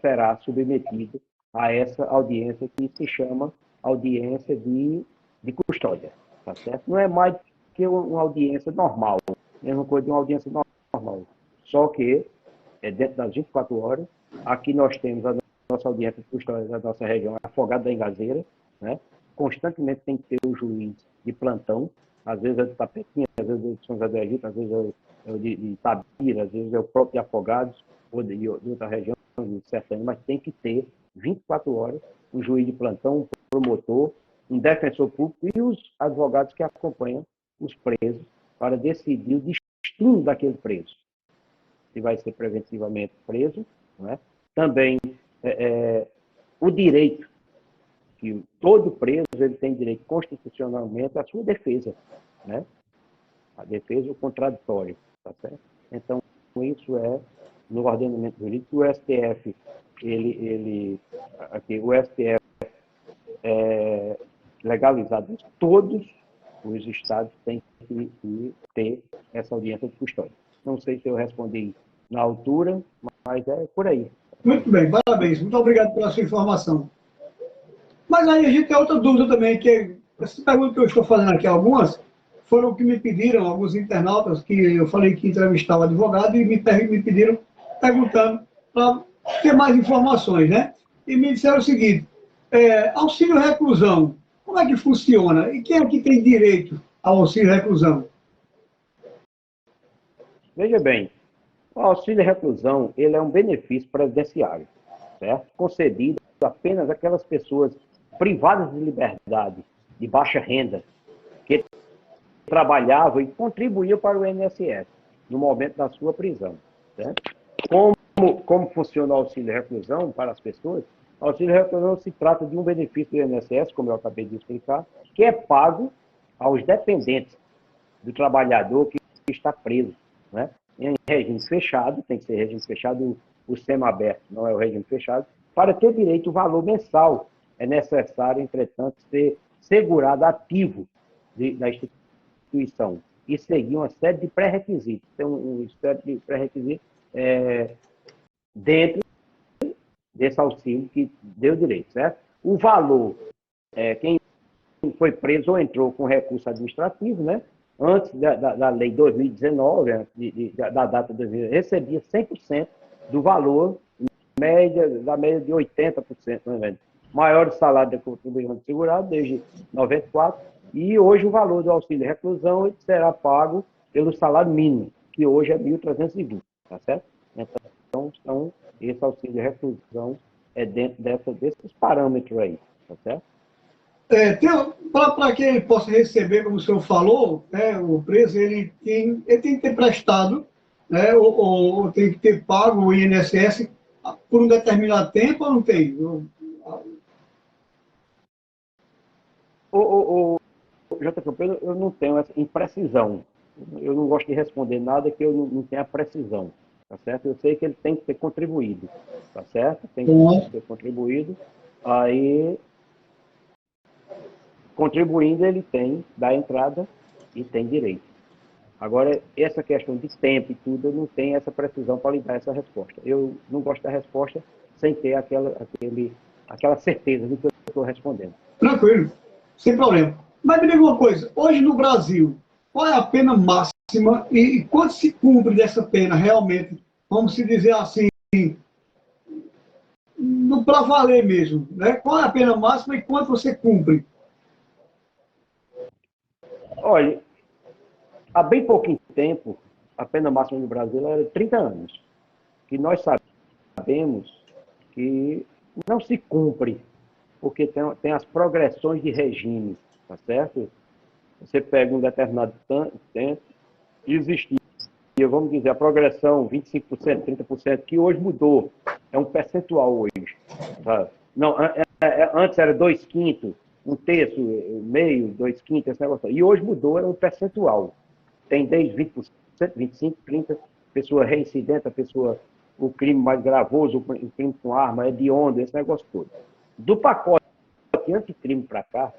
será submetido a essa audiência que se chama audiência de custódia, tá certo? Não é mais que uma audiência normal, mesma coisa de uma audiência normal, só que dentro das 24 horas. Aqui nós temos a nossa audiência de custódia da nossa região, Afogado da Engazeira, né? Constantemente tem que ter o juiz de plantão, às vezes é de Tapetinha, às vezes é de São José do Egito, às vezes é de Itabira, às vezes é o próprio de Afogados, ou de outra região, de Sertânia, mas tem que ter 24 horas um juiz de plantão, um promotor, um defensor público e os advogados que acompanham os presos para decidir o destino daquele preso. Se vai ser preventivamente preso, né? Também o direito, que todo preso ele tem direito constitucionalmente à sua defesa, né? A defesa e o contraditório, tá certo? Então, isso é no ordenamento jurídico. O STF, o STF legalizado isso, todos os estados têm que ter essa audiência de custódia. Não sei se eu respondi na altura, mas é por aí. Muito bem, parabéns. Muito obrigado pela sua informação. Mas aí a gente tem outra dúvida também, que essa pergunta que eu estou fazendo aqui, algumas foram o que me pediram, alguns internautas, que eu falei que entrevistava advogado e me pediram, perguntando para ter mais informações, né? E me disseram o seguinte, auxílio reclusão, como é que funciona? E quem é que tem direito ao auxílio reclusão? Veja bem, o auxílio reclusão ele é um benefício previdenciário, certo? Concedido apenas àquelas pessoas privadas de liberdade, de baixa renda, que trabalhavam e contribuíam para o INSS no momento da sua prisão. Certo? Como funciona o auxílio reclusão para as pessoas? O auxílio reclusão se trata de um benefício do INSS, como eu acabei de explicar, que é pago aos dependentes do trabalhador que está preso, né? Em regime fechado, tem que ser regime fechado, o semiaberto não é o regime fechado. Para ter direito ao valor mensal, é necessário, entretanto, ser segurado ativo da instituição e seguir uma série de pré-requisitos. Tem um série de pré-requisitos dentro desse auxílio que deu direito, certo? O valor, quem foi preso ou entrou com recurso administrativo, né? Antes da lei 2019, da data de 2019, recebia 100% do valor, da média de 80%, né? Maior salário da contribuição segurado desde 94, e hoje o valor do auxílio reclusão será pago pelo salário mínimo, que hoje é 1.320, tá certo? Então, esse auxílio reclusão é dentro desses parâmetros aí, tá certo? Para que ele possa receber, como o senhor falou, né, o preso ele tem que ter prestado, né, ou tem que ter pago o INSS por um determinado tempo ou não tem? JP Pedro, eu não tenho essa imprecisão. Eu não gosto de responder nada que eu não tenha precisão, tá certo? Eu sei que ele tem que ter contribuído, tá certo? Tem que ter contribuído. Aí, contribuindo, ele tem da entrada e tem direito. Agora, essa questão de tempo e tudo, eu não tenho essa precisão para lhe dar essa resposta. Eu não gosto da resposta sem ter aquela certeza do que eu estou respondendo. Tranquilo, sem problema. Mas me diga uma coisa, hoje no Brasil, qual é a pena máxima e quanto se cumpre dessa pena realmente? Vamos se dizer assim, para valer mesmo, né? Qual é a pena máxima e quanto você cumpre? Olha, há bem pouquinho tempo, a pena máxima no Brasil era 30 anos, que nós sabemos que não se cumpre, porque tem as progressões de regime, tá certo? você pega um determinado tempo, existia, vamos dizer, a progressão 25%, 30%, que hoje mudou. É um percentual hoje. Sabe? Não, antes era 2/5, 1/3, meio, 2/5, esse negócio. E hoje mudou, é um percentual. Tem desde 20%, 25%, 30%, pessoa reincidente, o crime mais gravoso, o crime com arma, hediondo, esse negócio todo. Do pacote anticrime para cá,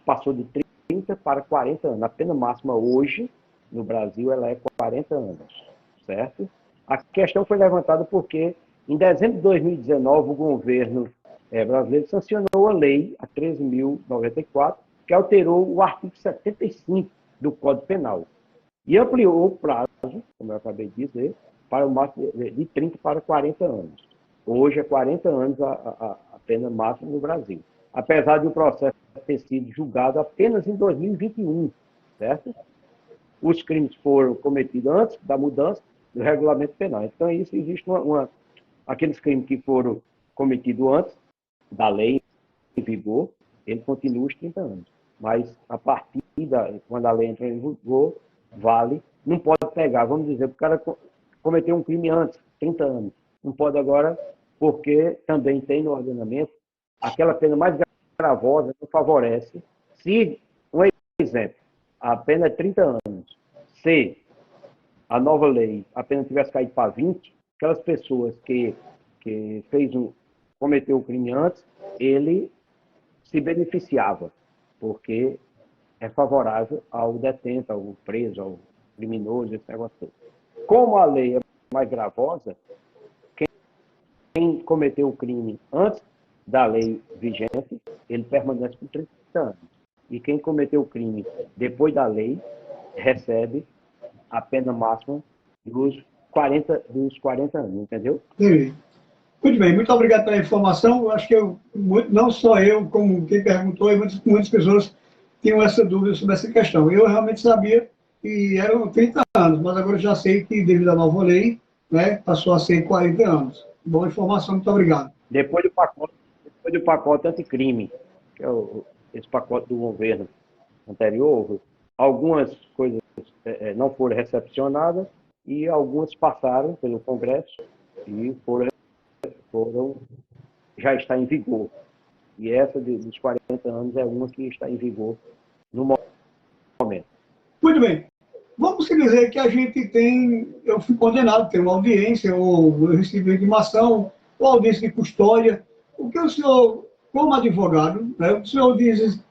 passou de 30 para 40 anos. A pena máxima hoje, no Brasil, ela é 40 anos, certo? A questão foi levantada porque, em dezembro de 2019, o governo brasileiro sancionou a lei, a 13.094, que alterou o artigo 75 do Código Penal. E ampliou o prazo, como eu acabei de dizer, para o máximo de 30 para 40 anos. Hoje é 40 anos a pena máxima no Brasil. Apesar de o processo ter sido julgado apenas em 2021, certo? Os crimes foram cometidos antes da mudança do regulamento penal. Então, isso existe aqueles crimes que foram cometidos antes da lei em vigor, ele continua os 30 anos. Mas, a partir quando a lei entra em vigor, vale, não pode pegar, vamos dizer, o cara cometeu um crime antes, 30 anos. Não pode agora, porque também tem no ordenamento aquela pena mais gravosa que favorece. Se, um exemplo, a pena é 30 anos, se a nova lei, a pena tivesse caído para 20, aquelas pessoas que cometeu o crime antes, ele se beneficiava, porque é favorável ao detento, ao preso, ao criminoso, esse negócio todo. Como a lei é mais gravosa, quem cometeu o crime antes da lei vigente, ele permanece por 30 anos. E quem cometeu o crime depois da lei, recebe a pena máxima dos 40 anos, entendeu? Sim. Muito bem, muito obrigado pela informação. Eu acho que não só eu, como quem perguntou, e muitas pessoas tinham essa dúvida sobre essa questão. Eu realmente sabia que eram 30 anos, mas agora já sei que, devido à nova lei, né, passou a ser 40 anos. Boa informação, muito obrigado. Depois do pacote anticrime, que é esse pacote do governo anterior, algumas coisas não foram recepcionadas e algumas passaram pelo Congresso e já está em vigor. E essa dos 40 anos é uma que está em vigor no momento. Muito bem. Vamos dizer que a gente eu fui condenado a ter uma audiência, ou eu recebi intimação, ou audiência de custódia. O que o senhor, como advogado, né, o senhor diz,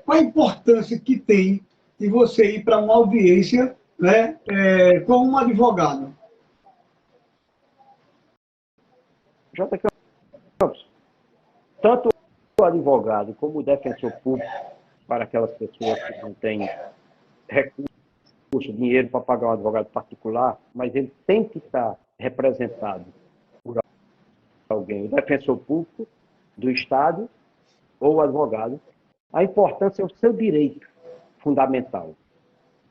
qual a importância que tem de você ir para uma audiência, né, como um advogado? J. Campos, tanto o advogado como o defensor público, para aquelas pessoas que não têm recursos, dinheiro para pagar um advogado particular, mas ele tem que estar representado por alguém, o defensor público do Estado ou o advogado. A importância é o seu direito fundamental,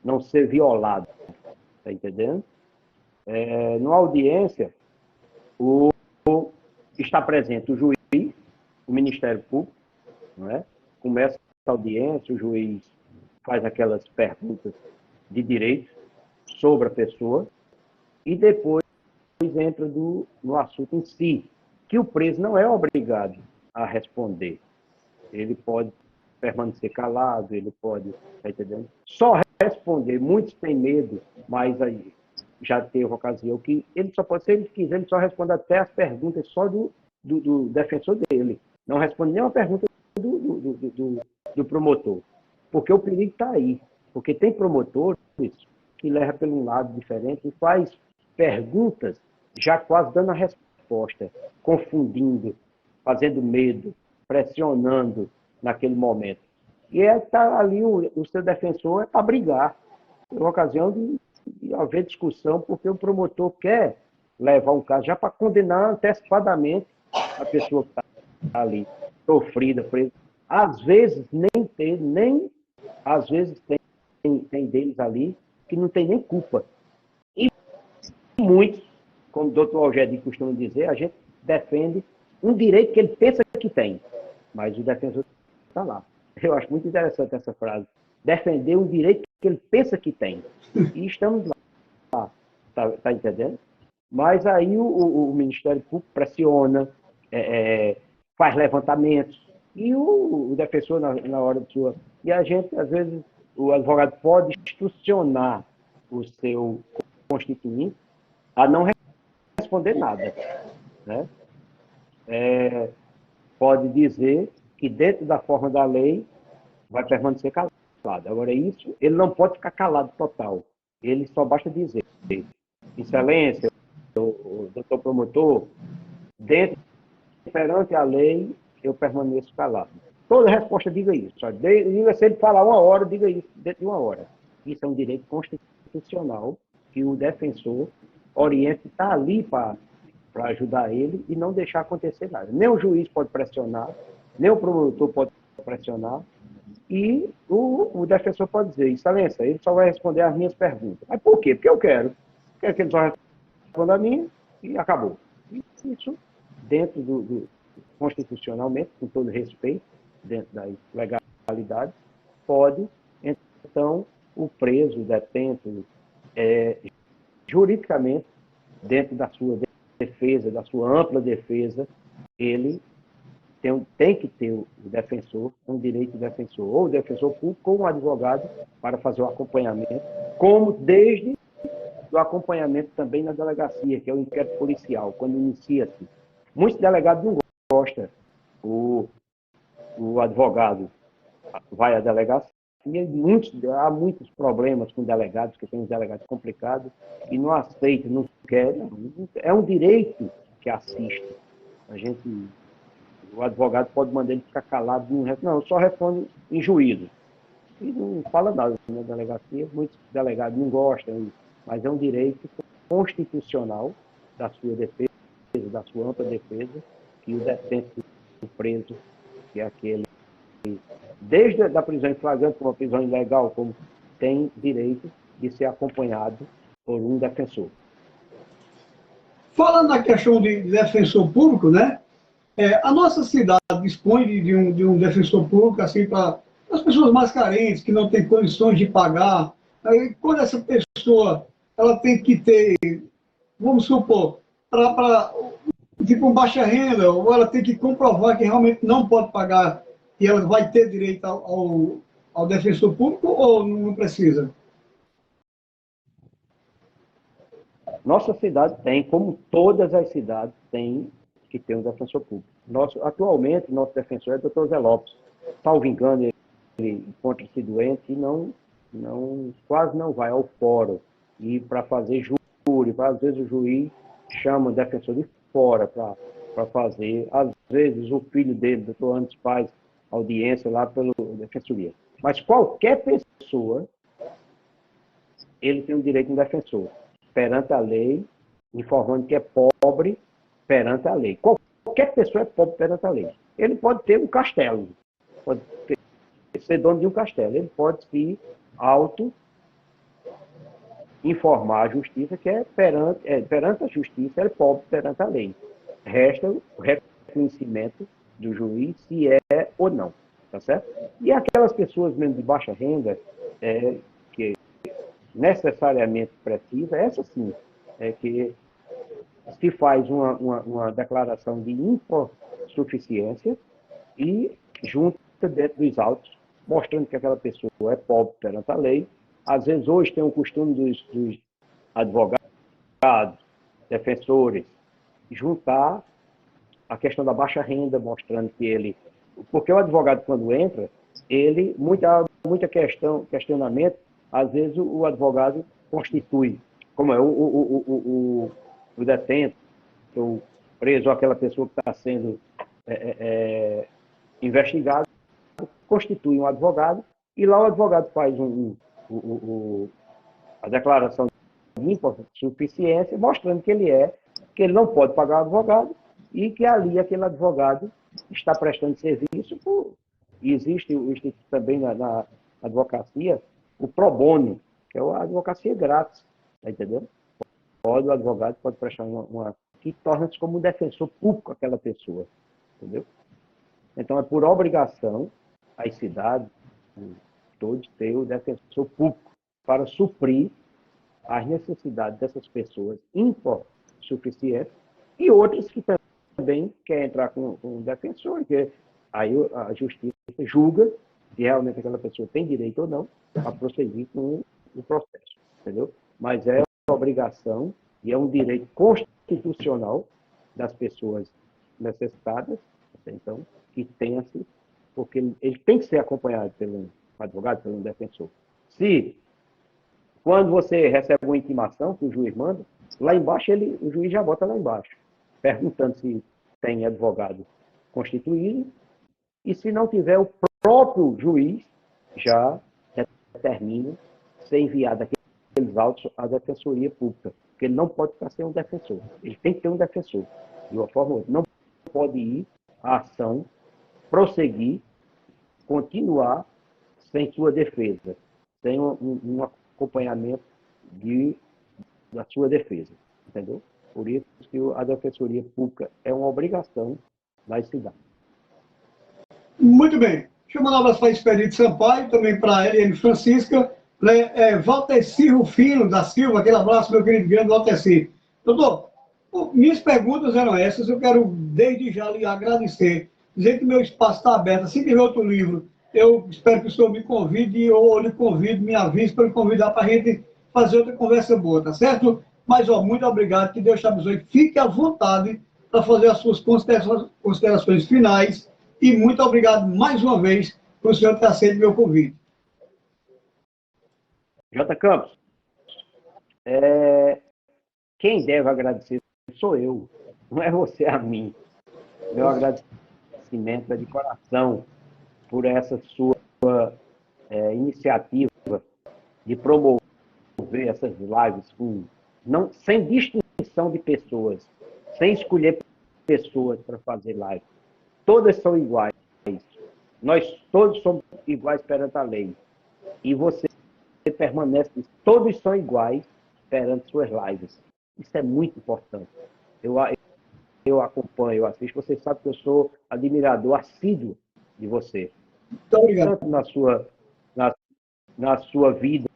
não ser violado, está entendendo? Numa audiência, está presente o juiz, o Ministério Público, não é? Começa a audiência, o juiz faz aquelas perguntas de direito sobre a pessoa e depois entra no assunto em si, que o preso não é obrigado a responder. Ele pode permanecer calado, ele pode, tá entendendo? Só responder, muitos têm medo, mas aí já teve ocasião que ele só pode, se ele quiser, ele só responde até as perguntas só do defensor dele. Não responde nenhuma pergunta do promotor. Porque o perigo está aí. Porque tem promotores que levam pelo um lado diferente e faz perguntas já quase dando a resposta, confundindo, fazendo medo, pressionando naquele momento. E tá ali o seu defensor é para brigar. É uma ocasião de haver discussão, porque o promotor quer levar um caso já para condenar antecipadamente a pessoa que está ali, sofrida, presa. Às vezes às vezes tem deles ali que não tem nem culpa. E muitos, como o doutor Algedi costuma dizer, a gente defende um direito que ele pensa que tem, mas o defensor está lá. Eu acho muito interessante essa frase defender um direito que ele pensa que tem. E estamos lá, tá entendendo? Mas aí o Ministério Público pressiona, faz levantamentos, e o defensor, na hora de sua... E a gente, às vezes, o advogado pode instrucionar o seu constituinte a não responder nada, né? Pode dizer que dentro da forma da lei vai permanecer calado. Agora, isso, ele não pode ficar calado total. Ele só basta dizer, excelência, o doutor promotor, dentro, perante a lei, eu permaneço calado. Toda resposta diga isso. Diga, se ele falar 1 hora, diga isso dentro de 1 hora. Isso é um direito constitucional que o defensor oriente está ali para ajudar ele e não deixar acontecer nada. Nem o juiz pode pressionar, nem o promotor pode pressionar, e o defensor pode dizer, excelência, ele só vai responder as minhas perguntas. Mas por quê? Porque eu quero. Quero que ele só responda a minha e acabou. Isso, dentro constitucionalmente, com todo respeito, dentro da legalidade, pode, então, o preso, o detento, juridicamente, dentro da sua defesa, da sua ampla defesa, ele tem que ter o defensor, um direito de defensor, ou o defensor público, ou um advogado, para fazer o acompanhamento, como desde o acompanhamento também na delegacia, que é o inquérito policial, quando inicia-se. Muitos delegados não gostam. O advogado vai à delegacia, há muitos problemas com delegados, que tem uns delegados complicados, e não aceitam, não querem. É um direito que assiste. O advogado pode mandar ele ficar calado, não, só responde em juízo. E não fala nada na delegacia, muitos delegados não gostam, mas é um direito constitucional da sua defesa, da sua ampla defesa, que o detento do preso, que é aquele, desde a prisão em flagrante, como a prisão ilegal, como tem direito de ser acompanhado por um defensor. Falando na questão de defensor público, né? A nossa cidade dispõe de um defensor público assim para as pessoas mais carentes, que não têm condições de pagar. Aí, quando essa pessoa ela tem que ter, vamos supor, para tipo baixa renda, ou ela tem que comprovar que realmente não pode pagar e ela vai ter direito ao defensor público ou não precisa? Nossa cidade tem, como todas as cidades, tem que ter um defensor público. Atualmente, nosso defensor é o doutor Zé Lopes. Salvo engano, ele encontra-se doente e quase não vai ao fórum. E para fazer júri, às vezes o juiz chama o defensor de fora para fazer. Às vezes o filho dele, doutor Antes, faz audiência lá pela defensoria. Mas qualquer pessoa, ele tem o direito de um defensor, perante a lei, informando que é pobre perante a lei. Qualquer pessoa é pobre perante a lei. Ele pode ter um castelo, pode ser dono de um castelo, ele pode se informar a justiça que perante a justiça, ele é pobre perante a lei. Resta o reconhecimento do juiz se é ou não, tá certo? E aquelas pessoas mesmo de baixa renda, que necessariamente precisa, essa sim, que se faz uma declaração de insuficiência e junta dentro dos autos, mostrando que aquela pessoa é pobre perante a lei. Às vezes, hoje tem o costume dos advogados, defensores, juntar a questão da baixa renda, mostrando que ele... Porque o advogado, quando entra, ele, muita questionamento, às vezes o advogado constitui, como é o detento, o preso, aquela pessoa que está sendo investigado, constitui um advogado, e lá o advogado faz a declaração de insuficiência, mostrando que que ele não pode pagar o advogado, e que ali aquele advogado está prestando serviço. E existe também na advocacia o pro bono, que é a advocacia grátis, tá entendendo? O advogado pode prestar que torna-se como um defensor público aquela pessoa, entendeu? Então, é por obrigação as cidades, todos ter o defensor público para suprir as necessidades dessas pessoas insuficientes e outras que também querem entrar com um defensor, que aí a justiça julga se realmente aquela pessoa tem direito ou não a prosseguir com o processo, entendeu? Mas é uma obrigação e é um direito constitucional das pessoas necessitadas, então, que tenha-se, porque ele tem que ser acompanhado pelo advogado, pelo defensor. Se, quando você recebe uma intimação que o juiz manda, lá embaixo o juiz já bota lá embaixo, perguntando se tem advogado constituído, e se não tiver, o próprio juiz já determina ser enviado aqueles autos à defensoria pública, porque ele não pode ficar sem um defensor, ele tem que ter um defensor, de uma forma ou outra. Não pode ir à ação, prosseguir, continuar sem sua defesa, sem um acompanhamento da sua defesa, entendeu? Por isso que a defensoria pública é uma obrigação das cidades. Muito bem. Deixa eu mandar um abraço para Expedito Sampaio, também para a Eliane Francisca, Valteci Rufino da Silva, aquele abraço, meu querido grande Valteci. Doutor, minhas perguntas eram essas, eu quero desde já lhe agradecer, dizer que meu espaço está aberto, assim que tiver outro livro, eu espero que o senhor me convide ou lhe convide, me avise para me convidar para a gente fazer outra conversa boa, tá certo? Mas, muito obrigado, que Deus te abençoe, fique à vontade para fazer as suas considerações finais e muito obrigado mais uma vez por o senhor ter aceito meu convite. J. Campos, quem deve agradecer sou eu, não é você a mim. Meu agradecimento é de coração por essa sua iniciativa de promover essas lives sem distinção de pessoas, sem escolher pessoas para fazer live. Todas são iguais. Nós todos somos iguais perante a lei. E você permanece, todos são iguais perante suas lives. Isso é muito importante. Eu acompanho, eu assisto, você sabe que eu sou admirador assíduo de você. Muito obrigado. Tanto na sua vida,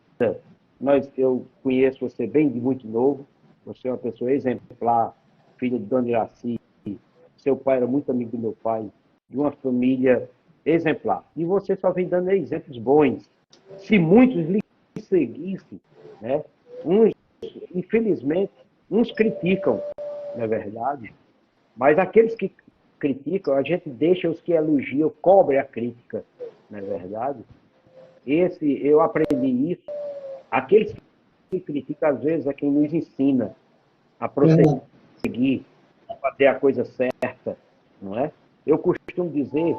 eu conheço você bem de muito novo, você é uma pessoa exemplar, filho de Dona Iraci, seu pai era muito amigo do meu pai, de uma família exemplar. E você só vem dando exemplos bons. Se muitos lhe seguissem, né? Infelizmente, uns criticam, não é verdade? Mas aqueles que criticam, a gente deixa os que elogiam, cobre a crítica, não é verdade? Eu aprendi isso. Aqueles que criticam, às vezes, é quem nos ensina a prosseguir, a fazer a coisa certa, não é? Eu costumo dizer,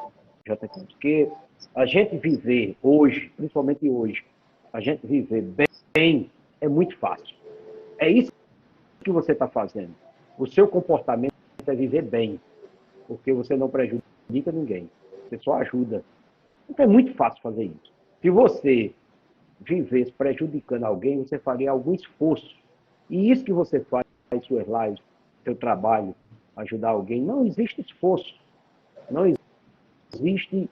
que a gente viver hoje, principalmente hoje, a gente viver bem é muito fácil. É isso que você está fazendo. O seu comportamento é viver bem, porque você não prejudica ninguém, você só ajuda. Então é muito fácil fazer isso. Se você vivesse prejudicando alguém, você faria algum esforço. E isso que você faz em suas lives, seu trabalho, ajudar alguém, não existe esforço. Não existe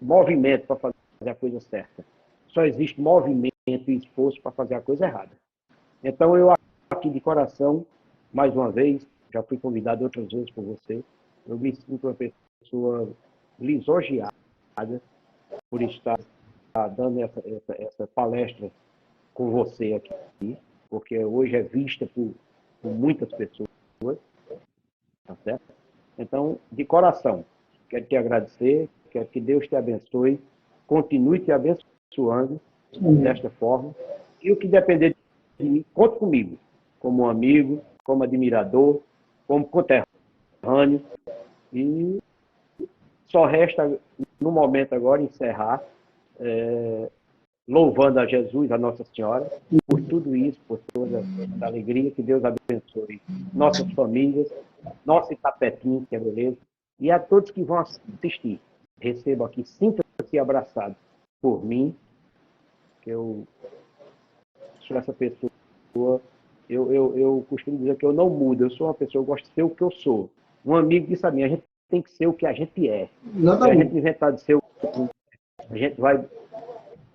movimento para fazer a coisa certa. Só existe movimento e esforço para fazer a coisa errada. Então, eu aqui de coração, mais uma vez, já fui convidado outras vezes por você, eu me sinto uma pessoa lisonjeada por estar dando essa palestra com você aqui, porque hoje é vista por muitas pessoas, tá certo? Então, de coração, quero te agradecer, quero que Deus te abençoe, continue te abençoando desta forma, e o que depender de mim, conte comigo, como um amigo, como admirador, como conterrâneo, e só resta, no momento agora, encerrar, louvando a Jesus, a Nossa Senhora, por tudo isso, por toda a alegria, que Deus abençoe nossas famílias, nosso Itapetim, que é beleza, e a todos que vão assistir. Recebam aqui, sinta-se abraçado por mim, que eu sou essa pessoa, eu costumo dizer que eu não mudo, eu sou uma pessoa, eu gosto de ser o que eu sou. Um amigo disse a mim, a gente tem que ser o que a gente é. Se a gente inventar de ser o que a gente vai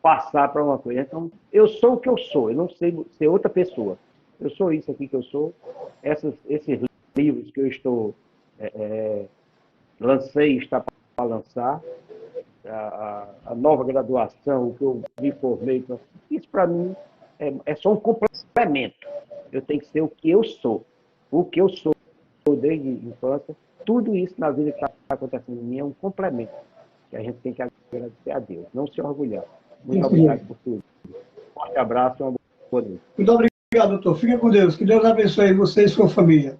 passar para uma coisa. Então, eu sou o que eu sou, eu não sei ser outra pessoa. Eu sou isso aqui que eu sou. Esses livros que eu estou lancei, está para lançar, a nova graduação, o que eu me formei, isso para mim é só um complemento. Eu tenho que ser o que eu sou. O que eu sou desde a infância, tudo isso na vida que está acontecendo em mim é um complemento. Que a gente tem que agradecer a Deus, não se orgulhar. Muito obrigado por tudo. Um forte abraço e uma boa noite. Muito obrigado, doutor. Fica com Deus. Que Deus abençoe você e sua família.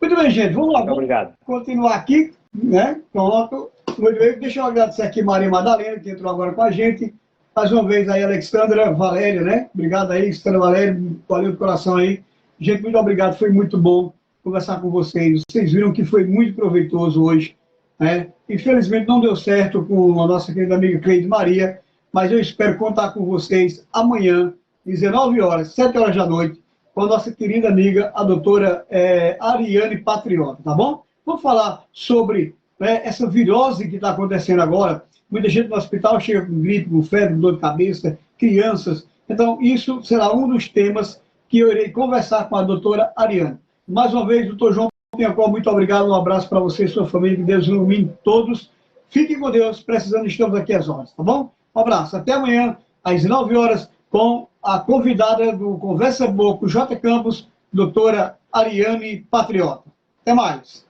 Muito bem, gente. Vamos lá. Muito obrigado. Continuar aqui, né? Pronto. Muito bem. Deixa eu agradecer aqui Maria Madalena, que entrou agora com a gente. Mais uma vez aí, Alexandra Valéria, né? Obrigado aí, Alexandra Valéria. Valeu do coração aí. Gente, muito obrigado. Foi muito bom conversar com vocês. Vocês viram que foi muito proveitoso hoje, né? Infelizmente não deu certo com a nossa querida amiga Cleide Maria, mas eu espero contar com vocês amanhã, 19 horas, 7 horas da noite, com a nossa querida amiga, a doutora Ariane Patriota, tá bom? Vamos falar sobre, né, essa virose que está acontecendo agora. Muita gente no hospital chega com gripe, com febre, dor de cabeça, crianças. Então, isso será um dos temas que eu irei conversar com a doutora Ariane. Mais uma vez, doutor João Piancó, muito obrigado, um abraço para você e sua família, que Deus ilumine todos. Fiquem com Deus, precisando, estamos aqui às horas, tá bom? Um abraço, até amanhã, às 9 horas, com a convidada do Conversa Boa com J. Campos, doutora Ariane Patriota. Até mais.